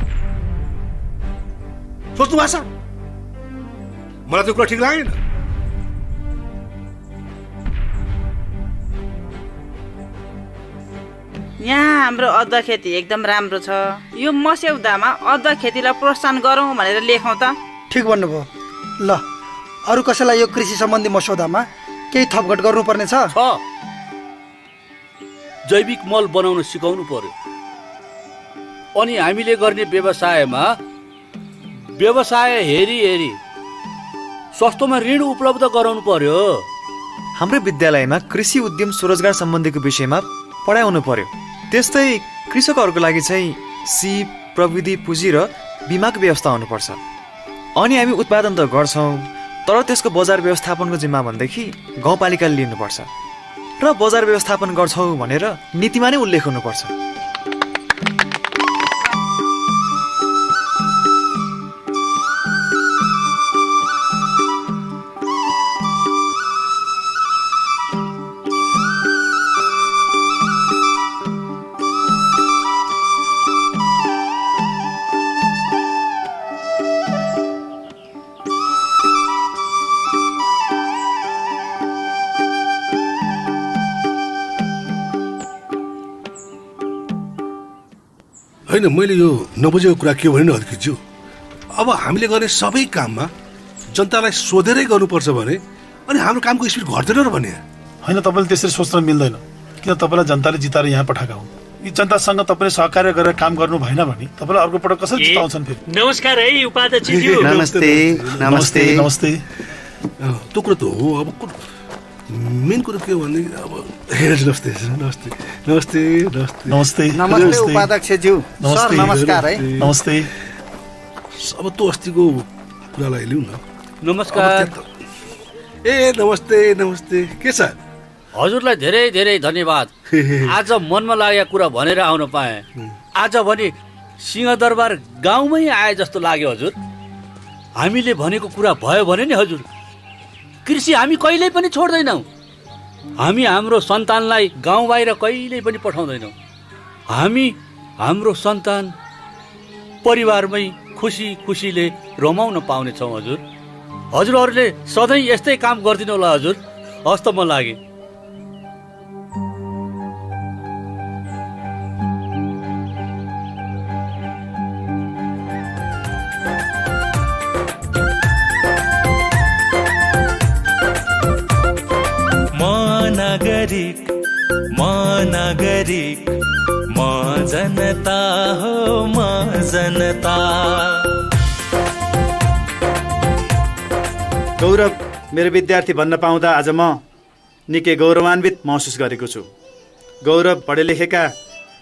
[SPEAKER 10] सोच्नु भएको छ? मलाई त्यो कुरा ठिक लागेन।
[SPEAKER 6] यहाँ हाम्रो अदुवा खेती एकदम राम्रो छ। यो मस्यौदामा अदुवा खेतीलाई प्रोत्साहन गरौँ भनेर लेखौँ त।
[SPEAKER 3] ठिक भन्नुभयो। ल, अरू कसैलाई यो कृषि सम्बन्धी मसौदामा केही थपघट गर्नुपर्ने छ?
[SPEAKER 2] जैविक मल बनाउन सिकाउनु पर्यो। अनि हामीले गर्ने व्यवसायमा व्यवसाय हेरी सस्तोमा ऋण उपलब्ध गराउनु पर्यो।
[SPEAKER 5] हाम्रो विद्यालयमा कृषि उद्यम स्वरोजगार सम्बन्धीको विषयमा पढाउनु पर्यो। त्यस्तै कृषकहरूको लागि चाहिँ सिप, प्रविधि, पुँजी र बिमाको व्यवस्था हुनुपर्छ। अनि हामी उत्पादन त गर्छौँ, तर त्यसको बजार व्यवस्थापनको जिम्मा भनेदेखि गाउँपालिकाले लिनुपर्छ र बजार व्यवस्थापन गर्छौँ भनेर नीतिमा नै उल्लेख हुनुपर्छ।
[SPEAKER 10] होइन, मैले यो नबुझेको कुरा के भने अधिकृतज्यू, अब हामीले गर्ने सबै काममा जनतालाई सोधेरै गर्नुपर्छ भने अनि हाम्रो कामको स्पिड घट्दैन र भने?
[SPEAKER 13] होइन, तपाईँले त्यसरी सोच्न मिल्दैन। किन तपाईँलाई जनताले जिताएर यहाँ पठाएका हुन्? यी जनतासँग तपाईँले सहकार्य गरेर काम गर्नु भएन भने तपाईँलाई अर्को पटक कसरी जिताउँछन् फेरि?
[SPEAKER 17] नमस्कार है उपाध्यक्षज्यू।
[SPEAKER 13] नमस्ते।
[SPEAKER 10] त्यो कुरा त हो। अब मेन कुरो के हो भने अब नमस्ते
[SPEAKER 12] उपाध्यक्षज्यू। सर नमस्कार है।
[SPEAKER 13] नमस्ते।
[SPEAKER 10] अब त्यो अस्तिको कुरालाई लिउँ न।
[SPEAKER 2] नमस्कार।
[SPEAKER 10] नमस्ते। के छ?
[SPEAKER 2] हजुरलाई धेरै धेरै धन्यवाद। आज मनमा लागेको कुरा भनेर आउन पाएँ। आज भने सिंहदरबार गाउँमै आए जस्तो लाग्यो हजुर। हामीले भनेको कुरा भयो भने नि हजुर, कृषि हामी कहिल्यै पनि छोड्दैनौँ। हामी हाम्रो सन्तानलाई गाउँ बाहिर कहिल्यै पनि पठाउँदैनौँ। हामी हाम्रो सन्तान परिवारमै खुसीले रमाउन पाउनेछौँ हजुर। हजुरहरूले सधैँ यस्तै काम गरिदिनु होला हजुर। हस्त म लागे।
[SPEAKER 20] नागरिक म जनता हो, म जनता।
[SPEAKER 1] गौरव, मेरो विद्यार्थी भन्न पाउँदा आज म निकै गौरवान्वित महसुस गरेको छु। गौरव पढे लेखेका,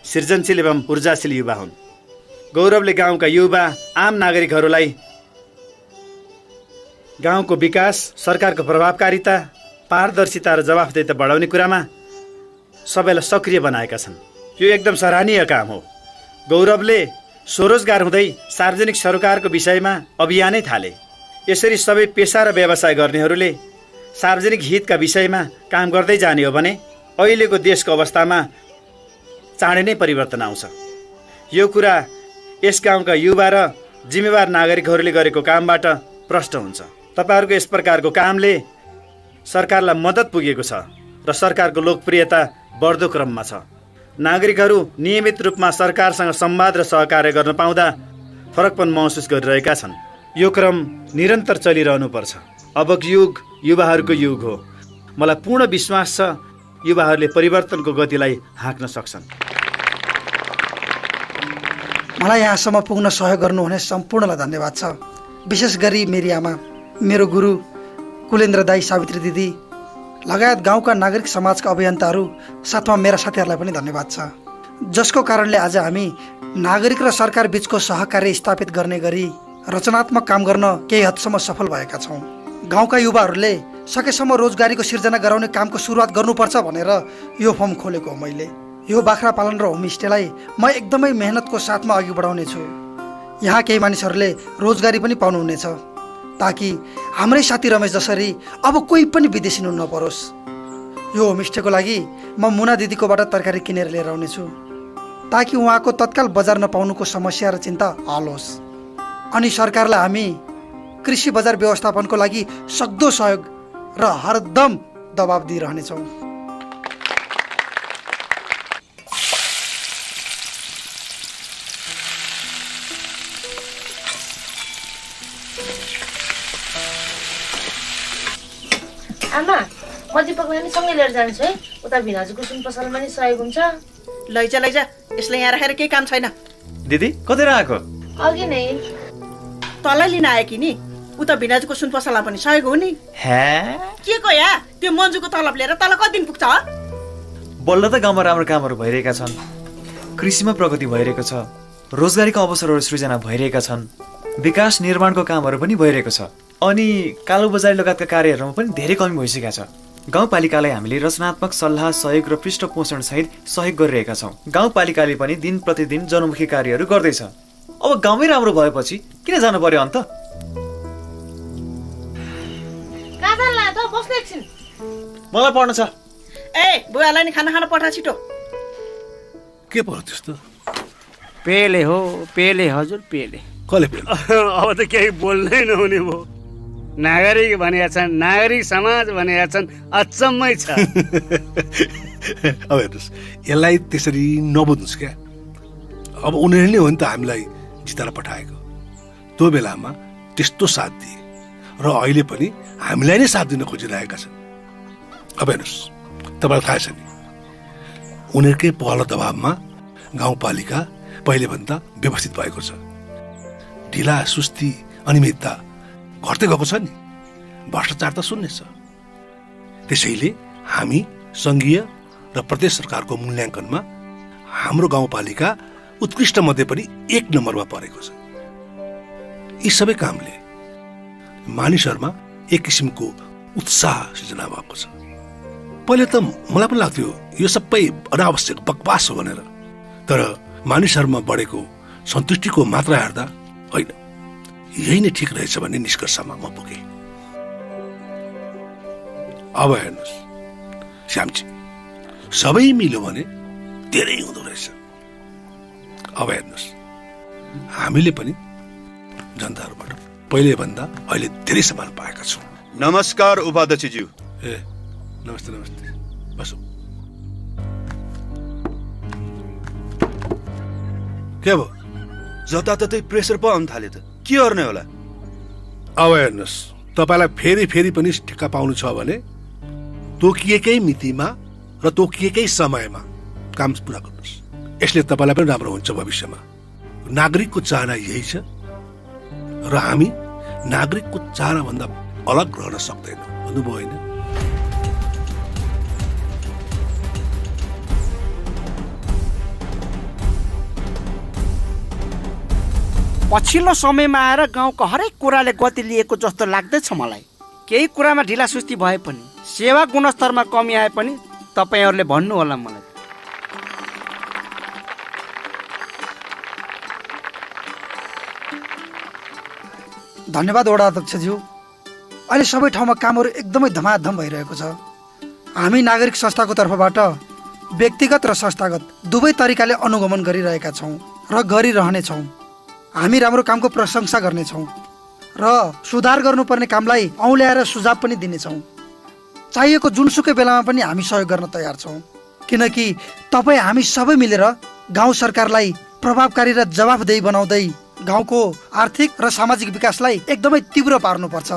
[SPEAKER 1] सृजनशील एवं ऊर्जाशील युवा हुन्। गौरवले गाउँका युवा आम नागरिकहरूलाई गाउँको विकास, सरकारको प्रभावकारिता, पारदर्शिता र जवाफदेहिता बढाउने कुरामा सबैलाई सक्रिय बनाएका छन्। यो एकदम सराहनीय काम हो। गौरवले स्वरोजगार हुँदै सार्वजनिक सरोकारको विषयमा अभियानै थाले। यसरी सबै पेसा र व्यवसाय गर्नेहरूले सार्वजनिक हितका विषयमा काम गर्दै जाने हो भने अहिलेको देशको अवस्थामा चाँडै नै परिवर्तन आउँछ। यो कुरा यस गाउँका युवा र जिम्मेवार नागरिकहरूले गरेको कामबाट प्रष्ट हुन्छ। तपाईँहरूको यस प्रकारको कामले सरकारलाई मद्दत पुगेको छ र सरकारको लोकप्रियता बढ्दो क्रममा छ। नागरिकहरू नियमित रूपमा सरकारसँग संवाद र सहकार्य गर्न पाउँदा फरकपन महसुस गरिरहेका छन्। यो क्रम निरन्तर चलिरहनुपर्छ। अबको युग युवाहरूको युग हो। मलाई पूर्ण विश्वास छ युवाहरूले परिवर्तनको गतिलाई हाँक्न सक्छन्।
[SPEAKER 3] मलाई यहाँसम्म पुग्न सहयोग गर्नुहुने सम्पूर्णलाई धन्यवाद छ। विशेष गरी मेरी आमा, मेरो गुरु कुलेन्द्र दाई, सावित्री दिदी लगायत गाउँका नागरिक समाजका अभियन्ताहरू, साथमा मेरा साथीहरूलाई पनि धन्यवाद छ, जसको कारणले आज हामी नागरिक र सरकार बीचको सहकार्य स्थापित गर्ने गरी रचनात्मक काम गर्न केही हदसम्म सफल भएका छौँ। गाउँका युवाहरूले सकेसम्म रोजगारीको सिर्जना गराउने कामको सुरुवात गर्नुपर्छ भनेर यो फर्म खोलेको हो मैले। यो बाख्रा पालन र होमस्टेलाई म एकदमै मेहनतको साथमा अघि बढाउने छु। यहाँ केही मानिसहरूले रोजगारी पनि पाउनुहुनेछ, ताकि हाम्रै साथी रमेश जसरी अब कोही पनि विदेशिनु नपरोस्। यो होमस्टेको लागि म मुना दिदीकोबाट तरकारी किनेर लिएर आउनेछु, ताकि उहाँको तत्काल बजार नपाउनुको समस्या र चिन्ता हल होस्। अनि सरकारलाई हामी कृषि बजार व्यवस्थापनको लागि सक्दो सहयोग र हरदम दबाब दिइरहनेछौँ।
[SPEAKER 15] आमा, म दिपकलाई पनि सँगै लिएर जान्छु है। उता भिनाजुको सुन पसलमा नि सहयोग हुन्छ।
[SPEAKER 22] लैजा लैजा, यसलाई यहाँ राखेर केही काम छैन।
[SPEAKER 5] दिदी कतै आएको?
[SPEAKER 15] अघि नै
[SPEAKER 22] तँलाई लिन आयो कि नि? उता भिनाजुको सुन पसलमा पनि सहयोग हो नि। के को या त्यो मन्जुको तलब लिएर तल कति दिन पुग्छ?
[SPEAKER 5] बल्ल त गाउँमा राम्रो कामहरू भइरहेका छन्, कृषिमा प्रगति भइरहेको छ, रोजगारीका अवसरहरू सृजना भइरहेका छन्, विकास निर्माणको कामहरू पनि भइरहेको छ, अनि कालोबजारी लगायतका कार्यहरूमा पनि धेरै कमी भइसकेको छ। गाउँपालिकालाई हामीले रचनात्मक सल्लाह, सहयोग र पृष्ठपोषण सहित सहयोग गरिरहेका छौँ। गाउँपालिकाले पनि दिन प्रतिदिन जनमुखी कार्यहरू गर्दैछ। अब गाउँमै राम्रो भएपछि किन जानु पर्यो अन्त? मलाई पढ्नु छ।
[SPEAKER 22] ए बुवालाई नि खाना खान पठा छिटो।
[SPEAKER 10] के पर्यो त्यस्तो?
[SPEAKER 2] पेले हो, पेले हजुर, पेले।
[SPEAKER 10] कसले पेले?
[SPEAKER 2] अब त केही बोल्नै नहुने भयो। नागरिक भनेका छन्, नागरिक समाज भनेका छन्, अचम्मै छ।
[SPEAKER 10] अब हेर्नुहोस्, यसलाई त्यसरी नबुझ्नुहोस् क्या। अब उनीहरूले हो नि त हामीलाई जिताएर पठाएको। त्यो बेलामा त्यस्तो साथ दिए र अहिले पनि हामीलाई नै साथ दिन खोजिरहेका छन्। अब हेर्नुहोस्, तपाईँलाई थाहा छ नि, उनीहरूकै पहल दबावमा गाउँपालिका पहिलेभन्दा व्यवस्थित भएको छ। ढिला, सुस्ती, अनियमितता घट्दै गएको छ नि, भ्रष्टाचार त शून्य छ। त्यसैले हामी सङ्घीय र प्रदेश सरकारको मूल्याङ्कनमा हाम्रो गाउँपालिका उत्कृष्ट मध्ये पनि 1 नम्बरमा परेको छ। यी सबै कामले मानिसहरूमा एक किसिमको उत्साह सृजना भएको छ। पहिले त मलाई पनि लाग्थ्यो यो सबै अनावश्यक बकवास हो भनेर, तर मानिसहरूमा बढेको सन्तुष्टिको मात्रा हेर्दा होइन, यही नै ठिक रहेछ भन्ने निष्कर्षमा म पुगेँ। अब हेर्नुहोस् श्यामजी, सबै मिल्यो भने धेरै हुँदो रहेछ। अब हेर्नुहोस्, हामीले पनि जनताहरूबाट पहिले भन्दा अहिले धेरै सम्मान पाएका छौँ।
[SPEAKER 23] नमस्कार उपाध्यक्षज्यू।
[SPEAKER 10] ए नमस्ते नमस्ते, बसौ। के भयो?
[SPEAKER 23] जताततै प्रेसर पो आउन थाल्यो त, के गर्ने होला?
[SPEAKER 10] अब हेर्नुहोस्, तपाईँलाई फेरि फेरि पनि ठेक्का पाउनु छ भने तोकिएकै मितिमा र तोकिएकै समयमा काम पुरा गर्नुहोस्। यसले तपाईँलाई पनि राम्रो हुन्छ भविष्यमा। नागरिकको चाहना यही छ र हामी नागरिकको चाहनाभन्दा अलग रहन सक्दैनौँ, भन्नुभयो होइन?
[SPEAKER 24] पछिल्लो समयमा आएर गाउँको हरेक कुराले गति लिएको जस्तो लाग्दैछ मलाई। केही कुरामा ढिला सुस्ती भए पनि, सेवा गुणस्तरमा कमी आए पनि तपाईँहरूले भन्नु होला मलाई।
[SPEAKER 3] धन्यवाद वडा अध्यक्षज्यू। अहिले सबै ठाउँमा कामहरू एकदमै धमाधम भइरहेको छ। हामी नागरिक संस्थाको तर्फबाट व्यक्तिगत र संस्थागत दुवै तरिकाले अनुगमन गरिरहेका छौँ र गरिरहनेछौँ। हामी राम्रो कामको प्रशंसा गर्नेछौँ र सुधार गर्नुपर्ने कामलाई औँल्याएर सुझाव पनि दिनेछौँ। चाहिएको जुनसुकै बेलामा पनि हामी सहयोग गर्न तयार छौँ, किनकि तपाईँ हामी सबै मिलेर गाउँ सरकारलाई प्रभावकारी र जवाफदेही बनाउँदै गाउँको आर्थिक र सामाजिक विकासलाई एकदमै तीव्र पार्नुपर्छ।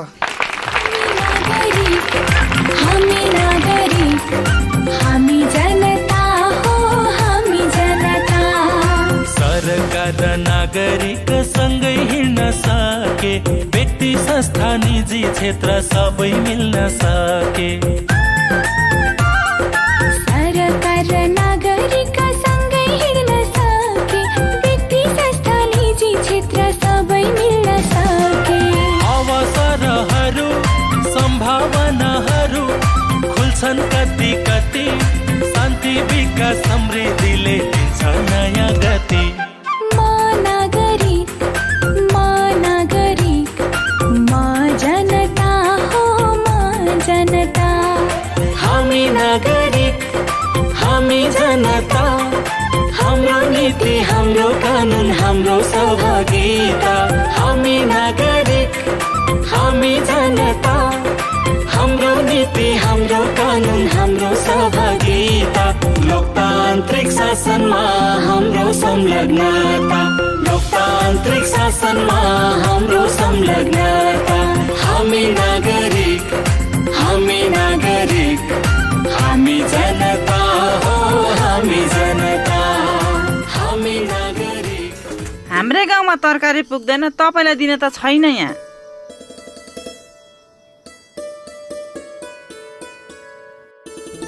[SPEAKER 20] सरकार र नागरिक सँगै हिँड्न सके, व्यक्ति संस्था निजी क्षेत्र सबै मिल्न सके।
[SPEAKER 11] सरकार र नागरिक सँगै हिँड्न सके, व्यक्ति संस्था निजी क्षेत्र सबै मिल्न सके।
[SPEAKER 20] अवसरहरू सम्भावनाहरू खुल्छन् कति कति, शान्ति विकास समृद्धिले दिन्छ नयाँ गति। हामी जनता, हाम्रो नीति हाम्रो कानुन हाम्रो सहभागिता। हामी नागरिक हामी जनता, हाम्रो नीति हाम्रो कानुन हाम्रो सहभागिता। लोकतान्त्रिक शासनमा हाम्रो संलग्नता, लोकतान्त्रिक शासनमा हाम्रो संलग्नता। हामी नागरिक हामी जनता हो, हामी जनता, हामी नागरिक।
[SPEAKER 6] हाम्रै गाउँमा तरकारी पुग्दैन, तपाईँलाई दिन त छैन यहाँ।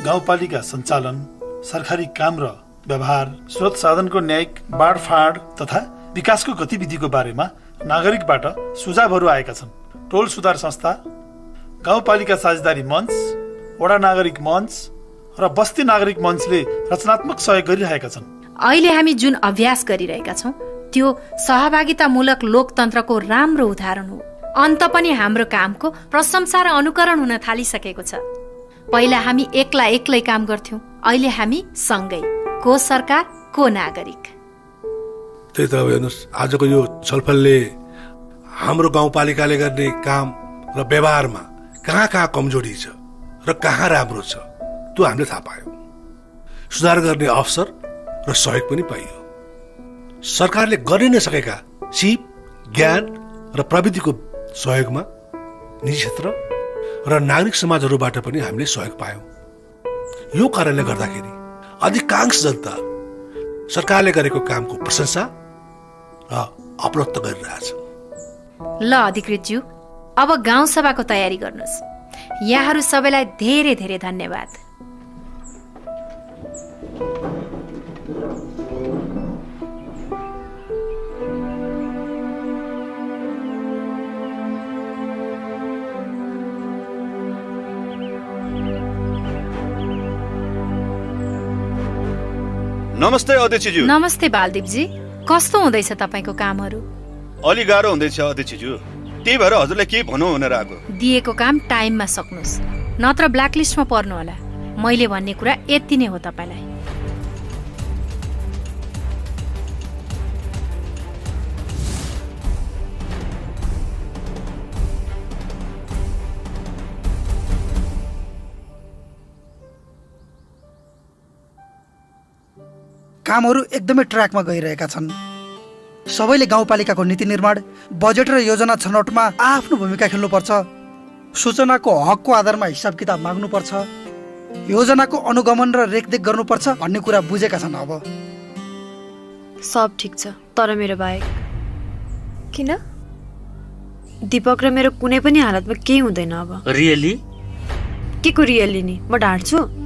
[SPEAKER 13] गाउँपालिका सञ्चालन, सरकारी काम र व्यवहार, स्रोत साधनको न्यायिक बाँडफाँड तथा विकासको गतिविधिको बारेमा नागरिकबाट सुझावहरू आएका छन्। टोल सुधार संस्था, गाउँपालिका साझेदारी मञ्च, वडा नागरिक मञ्च र बस्ती नागरिक मञ्चले रचनात्मक सहयोग गरिरहेका छन्।
[SPEAKER 9] अहिले हामी जुन अभ्यास गरिरहेका छौँ त्यो सहभागितामूलक लोकतन्त्रको राम्रो उदाहरण हो। अन्त पनि हाम्रो कामको प्रशंसा र अनुकरण हुन थालिसकेको छ। पहिला हामी एक्लै काम गर्थ्यौं, अहिले हामी सँगै, को सरकार को नागरिक।
[SPEAKER 10] त्यही त हेर्नुहोस्, आजको यो छलफलले हाम्रो गाउँपालिकाले गर्ने काम र व्यवहारमा कहाँ कहाँ कमजोरी छ र कहाँ राम्रो छ त्यो हामीले थाहा पायौँ। सुधार गर्ने अवसर र सहयोग पनि पाइयो। सरकारले गर्न नसकेका सिप, ज्ञान र प्रविधिको सहयोगमा निजी क्षेत्र र नागरिक समाजहरूबाट पनि हामीले सहयोग पायौँ। यो कारणले गर्दाखेरि अधिकांश जनता सरकारले गरेको कामको प्रशंसा र अपलोड गरिरहेछ।
[SPEAKER 9] ल अधिकृतज्यू, अब गाउँ सभाको तयारी गर्नुहोस्। यहाँहरू सबैलाई धेरै धेरै धन्यवाद।
[SPEAKER 23] नमस्ते अध्यक्षज्यू।
[SPEAKER 9] नमस्ते बालदीपजी, कस्तो हुँदैछ तपाईँको कामहरू?
[SPEAKER 23] अलि गाह्रो हुँदैछ अध्यक्षज्यू, त्यही भएर हजुरलाई के भनौँ भनेर आएको।
[SPEAKER 9] दिएको काम टाइममा सक्नुहोस्, नत्र ब्ल्याकलिस्टमा पर्नु होला। मैले भन्ने कुरा यति नै हो तपाईँलाई।
[SPEAKER 3] कामहरू एकदमै ट्र्याकमा गइरहेका छन्। सबैले गाउँपालिकाको नीति निर्माण, बजेट र योजना छनौटमा आफ्नो भूमिका खेल्नुपर्छ। सूचनाको हकको आधारमा हिसाब किताब माग्नुपर्छ, योजनाको अनुगमन र रेखदेख गर्नुपर्छ भन्ने कुरा बुझेका छन्। अब
[SPEAKER 7] सब ठिक छ, तर मेरो बाहेक। किन? दीपक र मेरो कुनै पनि हालतमा केही हुँदैन अब।
[SPEAKER 5] रियली?
[SPEAKER 7] के को रियली नि? म ढाँट्छु?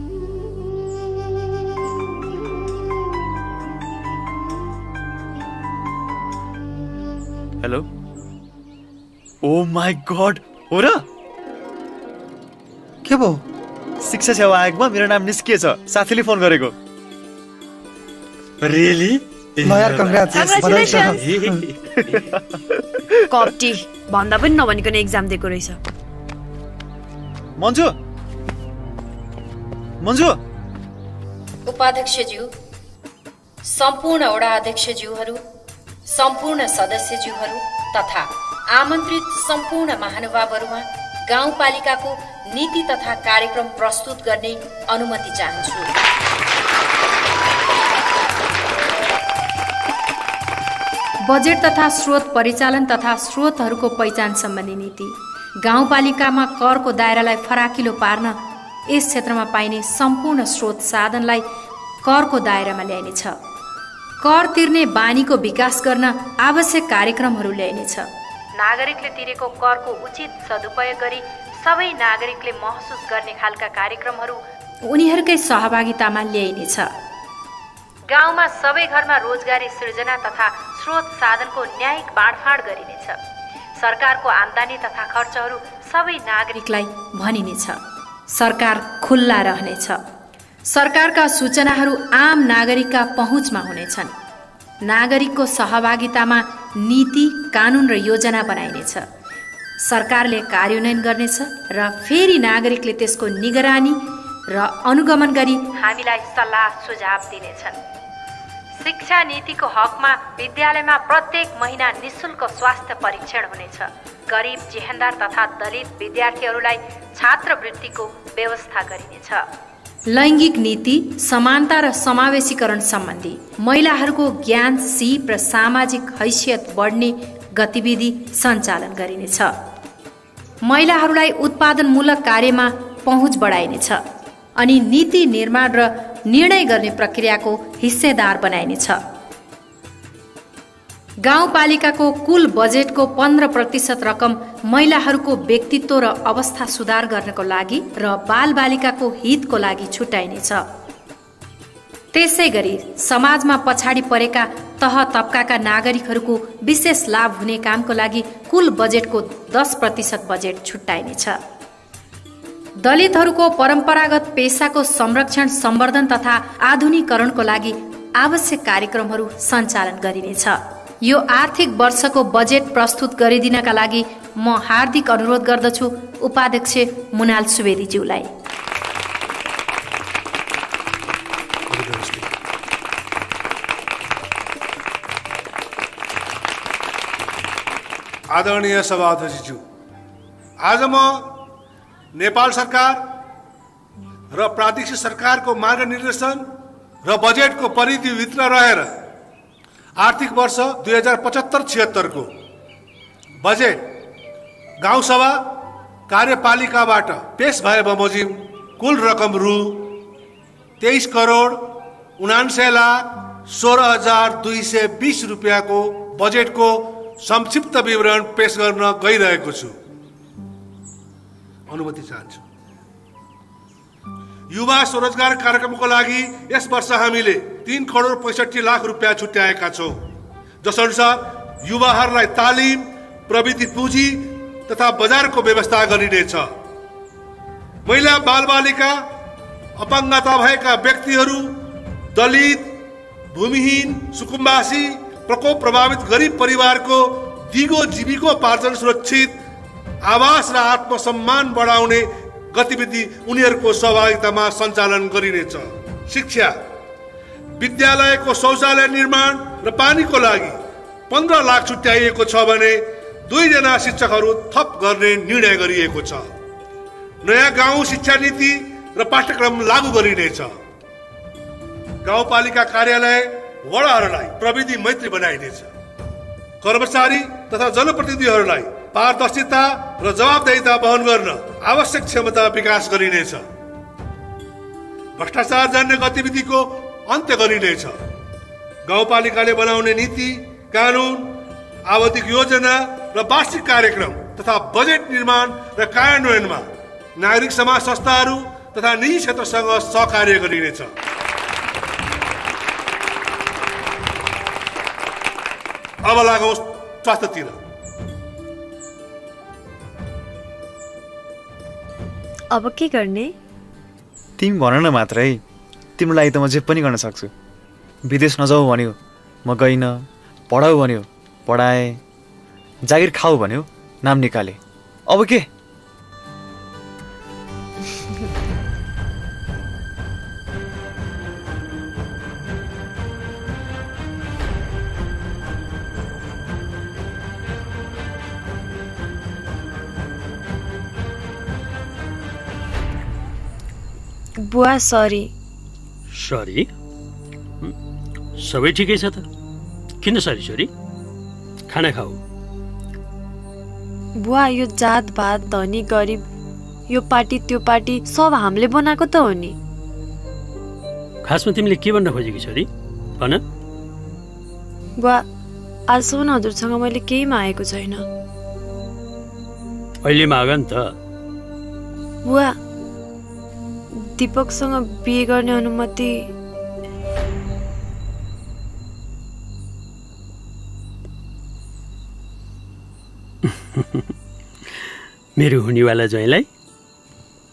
[SPEAKER 5] हेलो, ओ माई गॉड, हो र?
[SPEAKER 3] के भो?
[SPEAKER 5] शिक्षा सेवा आयोगमा मेरो नाम निस्किएछ, साथीले फोन गरेको। रियली?
[SPEAKER 3] यार कङ्ग्रेचुलेसन।
[SPEAKER 7] कप्टी भन्दा पनि नभनिकन एक्जाम दिएको रहेछ।
[SPEAKER 5] मन्जु, मन्जु।
[SPEAKER 9] उपाध्यक्षज्यू, सम्पूर्ण वडा अध्यक्षज्यूहरू, सम्पूर्ण सदस्यज्यूहरू तथा आमन्त्रित सम्पूर्ण महानुभावहरूमा
[SPEAKER 4] गाउँपालिकाको नीति तथा कार्यक्रम प्रस्तुत गर्ने अनुमति चाहन्छु।
[SPEAKER 9] बजेट तथा स्रोत परिचालन तथा स्रोतहरूको पहिचान सम्बन्धी नीति। गाउँपालिकामा करको दायरालाई फराकिलो पार्न यस क्षेत्रमा पाइने सम्पूर्ण स्रोत साधनलाई करको दायरामा ल्याइनेछ। कर तिर्ने बानीको विकास गर्न आवश्यक कार्यक्रमहरू ल्याइनेछ। नागरिकले तिरेको करको उचित सदुपयोग गरी सबै नागरिकले महसुस गर्ने खालका कार्यक्रमहरू उनीहरूकै सहभागितामा ल्याइनेछ। गाउँमा सबै घरमा रोजगारी सृजना तथा स्रोत साधनको न्यायिक बाँडफाँड गरिनेछ। सरकारको आम्दानी तथा खर्चहरू सबै नागरिकलाई भनिनेछ। सरकार खुल्ला रहनेछ। सरकारका सूचनाहरू आम नागरिकका पहुँचमा हुनेछन्। नागरिकको सहभागितामा नीति, कानुन र योजना बनाइनेछ। सरकारले कार्यान्वयन गर्नेछ र फेरि नागरिकले त्यसको निगरानी र अनुगमन गरी हामीलाई सल्लाह सुझाव दिनेछन्। शिक्षा नीतिको हकमा विद्यालयमा प्रत्येक महिना निःशुल्क स्वास्थ्य परीक्षण हुनेछ। गरिब, जेहेन्दार तथा दलित विद्यार्थीहरूलाई छात्रवृत्तिको व्यवस्था गरिनेछ। लैङ्गिक नीति, समानता र समावेशीकरण सम्बन्धी महिलाहरूको ज्ञान, सिप र सामाजिक हैसियत बढ्ने गतिविधि सञ्चालन गरिनेछ। महिलाहरूलाई उत्पादनमूलक कार्यमा पहुँच बढाइनेछ अनि नीति निर्माण र निर्णय गर्ने प्रक्रियाको हिस्सेदार बनाइनेछ। गाउँपालिकाको कुल बजेटको 15% रकम महिलाहरूको व्यक्तित्व र अवस्था सुधार गर्नको लागि र बालबालिकाको हितको लागि छुट्याइनेछ। त्यसै गरी समाजमा पछाडि परेका तह तबकाका नागरिकहरूको विशेष लाभ हुने कामको लागि कुल बजेटको 10% बजेट छुट्याइनेछ। दलितहरूको परम्परागत पेसाको संरक्षण, सम्वर्धन तथा आधुनिकीकरणको लागि आवश्यक कार्यक्रमहरू सञ्चालन गरिनेछ। यो आर्थिक वर्षको बजेट प्रस्तुत गरिदिनका लागि म हार्दिक अनुरोध गर्दछु उपाध्यक्ष मुनाल सुवेदीज्यूलाई।
[SPEAKER 10] आदरणीय सभाध्यक्षज्यू, आज म नेपाल सरकार र प्रादेशिक सरकारको मार्गनिर्देशन र बजेटको परिधिभित्र रहेर आर्थिक वर्ष 2075-76 को बजेट गाउँसभा कार्यपालिकाबाट पेश भए बमोजिम कुल रकम रु 23,59,16,220 रुपियाँको बजेटको संक्षिप्त विवरण पेश गर्न गइरहेको छु। अनुमति चाहन्छु। युवा स्वरोजगार कार्यक्रमको लागि यस वर्ष हामीले 3,65,00,000 रुपियाँ छुट्याएका छौँ, जसअनुसार युवाहरूलाई तालिम, प्रविधि पुँजी तथा बजारको व्यवस्था गरिनेछ। महिला, बालबालिका, अपाङ्गता भएका व्यक्तिहरू, दलित, भूमिहीन, सुकुम्बासी, प्रकोप प्रभावित गरिब परिवारको दिगो जीविकोपार्जन सुरक्षित, आवास र आत्मसम्मान बढाउने गतिविधि उनीहरूको सहभागितामा सञ्चालन गरिनेछ। शिक्षा, विद्यालयको शौचालय निर्माण र पानीको लागि 15 लाख छुट्याइएको छ भने 2 जना शिक्षकहरू थप गर्ने निर्णय गरिएको छ। नयाँ गाउँ शिक्षा नीति र पाठ्यक्रम लागू गरिनेछ। गाउँपालिका कार्यालय वडाहरूलाई प्रविधि मैत्री बनाइनेछ। कर्मचारी तथा जनप्रतिनिधिहरूलाई पारदर्शिता र जवाबदेहिता वहन गर्न आवश्यक क्षमता विकास गरिनेछ। भ्रष्टाचार जन्य गतिविधिको अन्त्य गरिनेछ। गाउँपालिकाले बनाउने नीति, कानुन, आवधिक योजना र वार्षिक कार्यक्रम तथा बजेट निर्माण र कार्यान्वयनमा नागरिक समाज संस्थाहरू तथा निजी क्षेत्रसँग सहकार्य गरिनेछ। अब लागौँ स्वास्थ्यतिर।
[SPEAKER 7] अब के गर्ने?
[SPEAKER 5] तिमी भन न मात्रै, तिम्रो लागि त म जे पनि गर्न सक्छु। विदेश नजाऊ भन्यो, म गइनँ। पढाऊ भन्यो, पढाएँ। जागिर खाऊ भन्यो, नाम निकाले। अब के?
[SPEAKER 7] बुवा सरी।
[SPEAKER 17] सरी? सबै ठिकै छ त, किन सरी छोरी? खाना खाऊ।
[SPEAKER 7] बुवा यो जात भात धनी गरिब यो पार्टी त्यो पार्टी सब हामीले बनाएको त हो नि।
[SPEAKER 17] खासमा तिमीले के भन्न खोजेकी छोरी भन?
[SPEAKER 7] बुवा आजसम्म हजुरसँग मैले केही मागेको छैन।
[SPEAKER 17] अहिले माग नि त।
[SPEAKER 7] बुवा दीपकसँग बिहे गर्ने अनुमति
[SPEAKER 17] मेरो हुनेवाला ज्वाइँलाई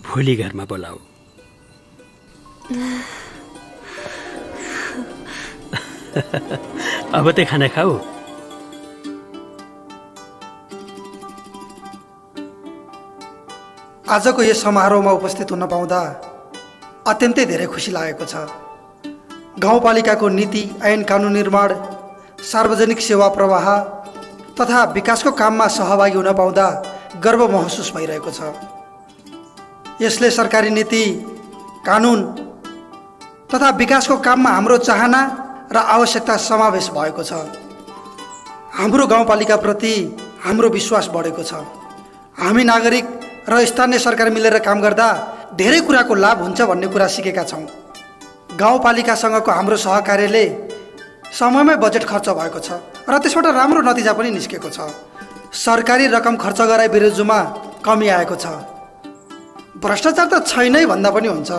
[SPEAKER 17] भोलि घरमा बोलाऊ। अब त खाना खाऊ।
[SPEAKER 3] आजको यस समारोहमा उपस्थित हुन पाउँदा अत्यन्तै धेरै खुसी लागेको छ। गाउँपालिकाको नीति ऐन कानुन निर्माण सार्वजनिक सेवा प्रवाह तथा विकासको काममा सहभागी हुन पाउँदा गर्व महसुस भइरहेको छ। यसले सरकारी नीति कानुन तथा विकासको काममा हाम्रो चाहना र आवश्यकता समावेश भएको छ। हाम्रो गाउँपालिकाप्रति हाम्रो विश्वास बढेको छ। हामी नागरिक र स्थानीय सरकार मिलेर काम गर्दा धेरै कुराको लाभ हुन्छ भन्ने कुरा सिकेका छौँ। गाउँपालिकासँगको हाम्रो सहकार्यले समयमै बजेट खर्च भएको छ र त्यसबाट राम्रो नतिजा पनि निस्केको छ। सरकारी रकम खर्च गराए बिरुजुमा कमी आएको छ। भ्रष्टाचार त छैनै भन्दा पनि हुन्छ।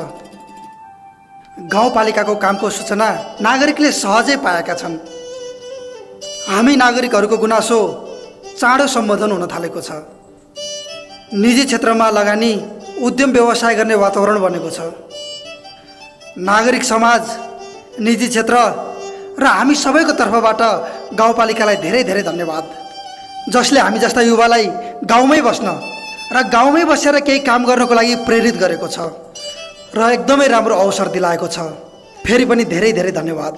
[SPEAKER 3] गाउँपालिकाको कामको सूचना नागरिकले सहजै पाएका छन्। हामी नागरिकहरूको गुनासो चाँडो सम्बोधन हुन थालेको छ। निजी क्षेत्रमा लगानी उद्यम व्यवसाय गर्ने वातावरण बनेको छ। नागरिक समाज निजी क्षेत्र र हामी सबैको तर्फबाट गाउँपालिकालाई धेरै धेरै धन्यवाद, जसले हामी जस्ता युवालाई गाउँमै बस्न र गाउँमै बसेर केही काम गर्नको लागि प्रेरित गरेको छ र एकदमै राम्रो अवसर दिलाएको छ। फेरि पनि धेरै धेरै धन्यवाद।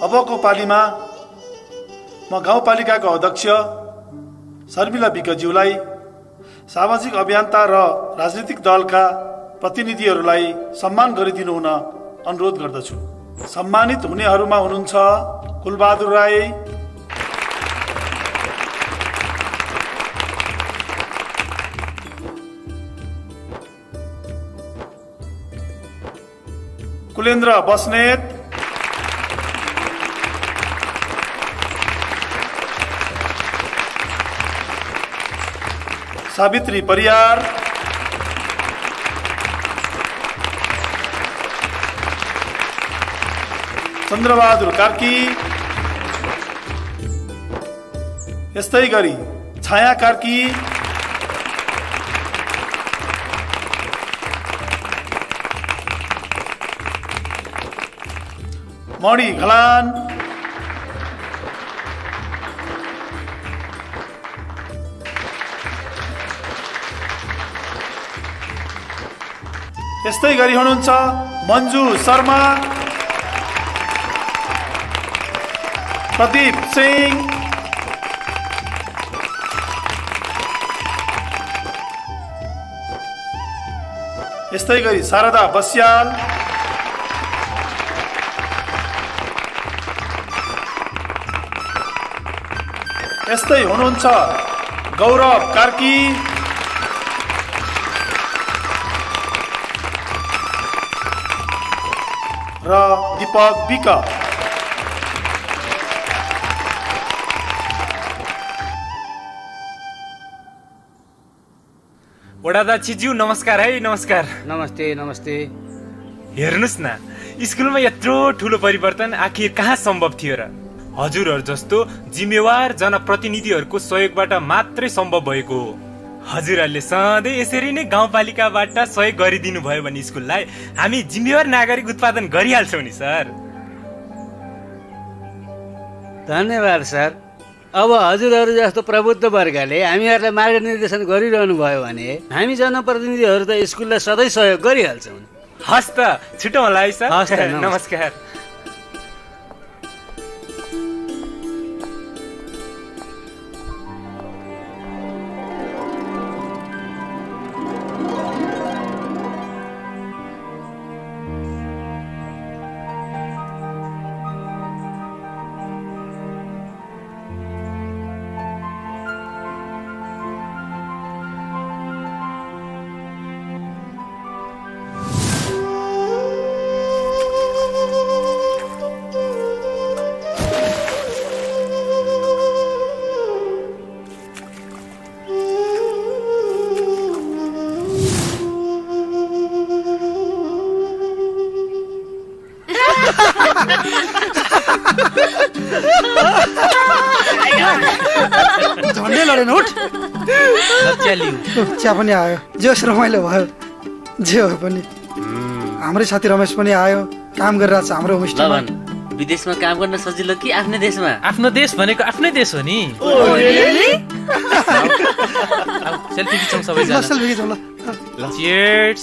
[SPEAKER 13] अबको पालीमा म गाउँपालिकाको अध्यक्ष शर्मिला विकज्यूलाई सामाजिक अभियन्ता र राजनीतिक दलका प्रतिनिधिहरूलाई सम्मान गरिदिनु हुन अनुरोध गर्दछु। सम्मानित हुनेहरूमा हुनुहुन्छ कुलबहादुर राई, कुलेन्द्र बस्नेत, सावित्री परियार, चन्द्रबहादुर कार्की, यस्तै गरी छाया कार्की, मणि घलान, यस्तै गरी हुनुहुन्छ मन्जु शर्मा, प्रदीप सिंह, यस्तै गरी शारदा बस्याल, यस्तै हुनुहुन्छ गौरव कार्की, र दीपक विक।
[SPEAKER 14] वडादाज्यू नमस्कार है। नमस्कार।
[SPEAKER 2] नमस्ते नमस्ते।
[SPEAKER 14] हेर्नुहोस् न, स्कुलमा यत्रो ठुलो परिवर्तन आखिर कहाँ सम्भव थियो र? हजुरहरू जस्तो जिम्मेवार जनप्रतिनिधिहरूको सहयोगबाट मात्रै सम्भव भएको हो। हजुरहरूले सधैँ यसरी नै गाउँपालिकाबाट सहयोग गरिदिनु भयो भने स्कुललाई हामी जिम्मेवार नागरिक उत्पादन गरिहाल्छौँ नि सर।
[SPEAKER 2] धन्यवाद सर। अब हजुरहरू जस्तो प्रबुद्ध वर्गले हामीहरूलाई मार्गनिर्देशन गरिरहनु भयो भने हामी जनप्रतिनिधिहरू त स्कुललाई सधैँ सहयोग गरिहाल्छौँ।
[SPEAKER 14] हस् त, छिटो होला है सर।
[SPEAKER 2] हस् त,
[SPEAKER 14] नमस्कार।
[SPEAKER 3] चिया पनि आयो जे होस् रमाइलो भयो जे हो पनि हाम्रै साथी रमेश पनि आयो काम गरिरहेको छ हाम्रो होमस्टेमा
[SPEAKER 16] विदेशमा काम गर्न सजिलो कि आफ्नै देशमा
[SPEAKER 18] आफ्नो देश भनेको आफ्नै देश हो नि सेल्फी खिचौँ सबैजना
[SPEAKER 3] सेल्फी खिचौँ ल
[SPEAKER 18] चियर्स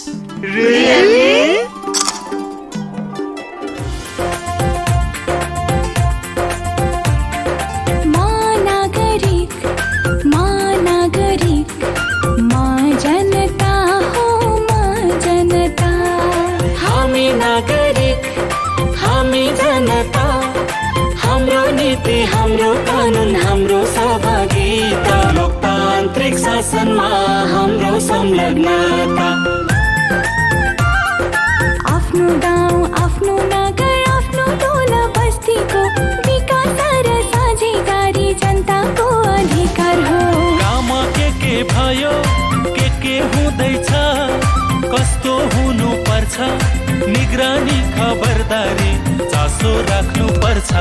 [SPEAKER 20] हाम्रो कानुन हाम्रो सहभागिता लोकतान्त्रिक शासनमा हाम्रो संलग्नता
[SPEAKER 11] आफ्नो गाउँ आफ्नो नगर आफ्नो टोला बस्तीको विकास र साझेदारी जनताको अधिकार हो
[SPEAKER 20] गाउँमा के भयो के हुँदैछ कस्तो हुनु पर्छ निगरानी खबरदारी चासो राख्नु पर्छ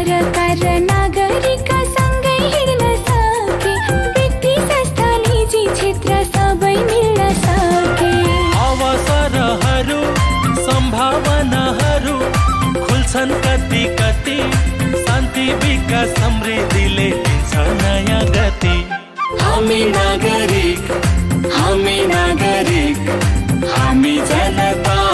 [SPEAKER 11] सरकार र नागरिक सँगै हिँड्न सके व्यक्ति संस्था निजी क्षेत्र सबै मिल्न सके
[SPEAKER 20] अवसरहरू सम्भावनाहरू खुल्छन् कति कति शान्ति विकास समृद्धिले दिन्छ नयाँ गति हामी नागरिक हामी जनता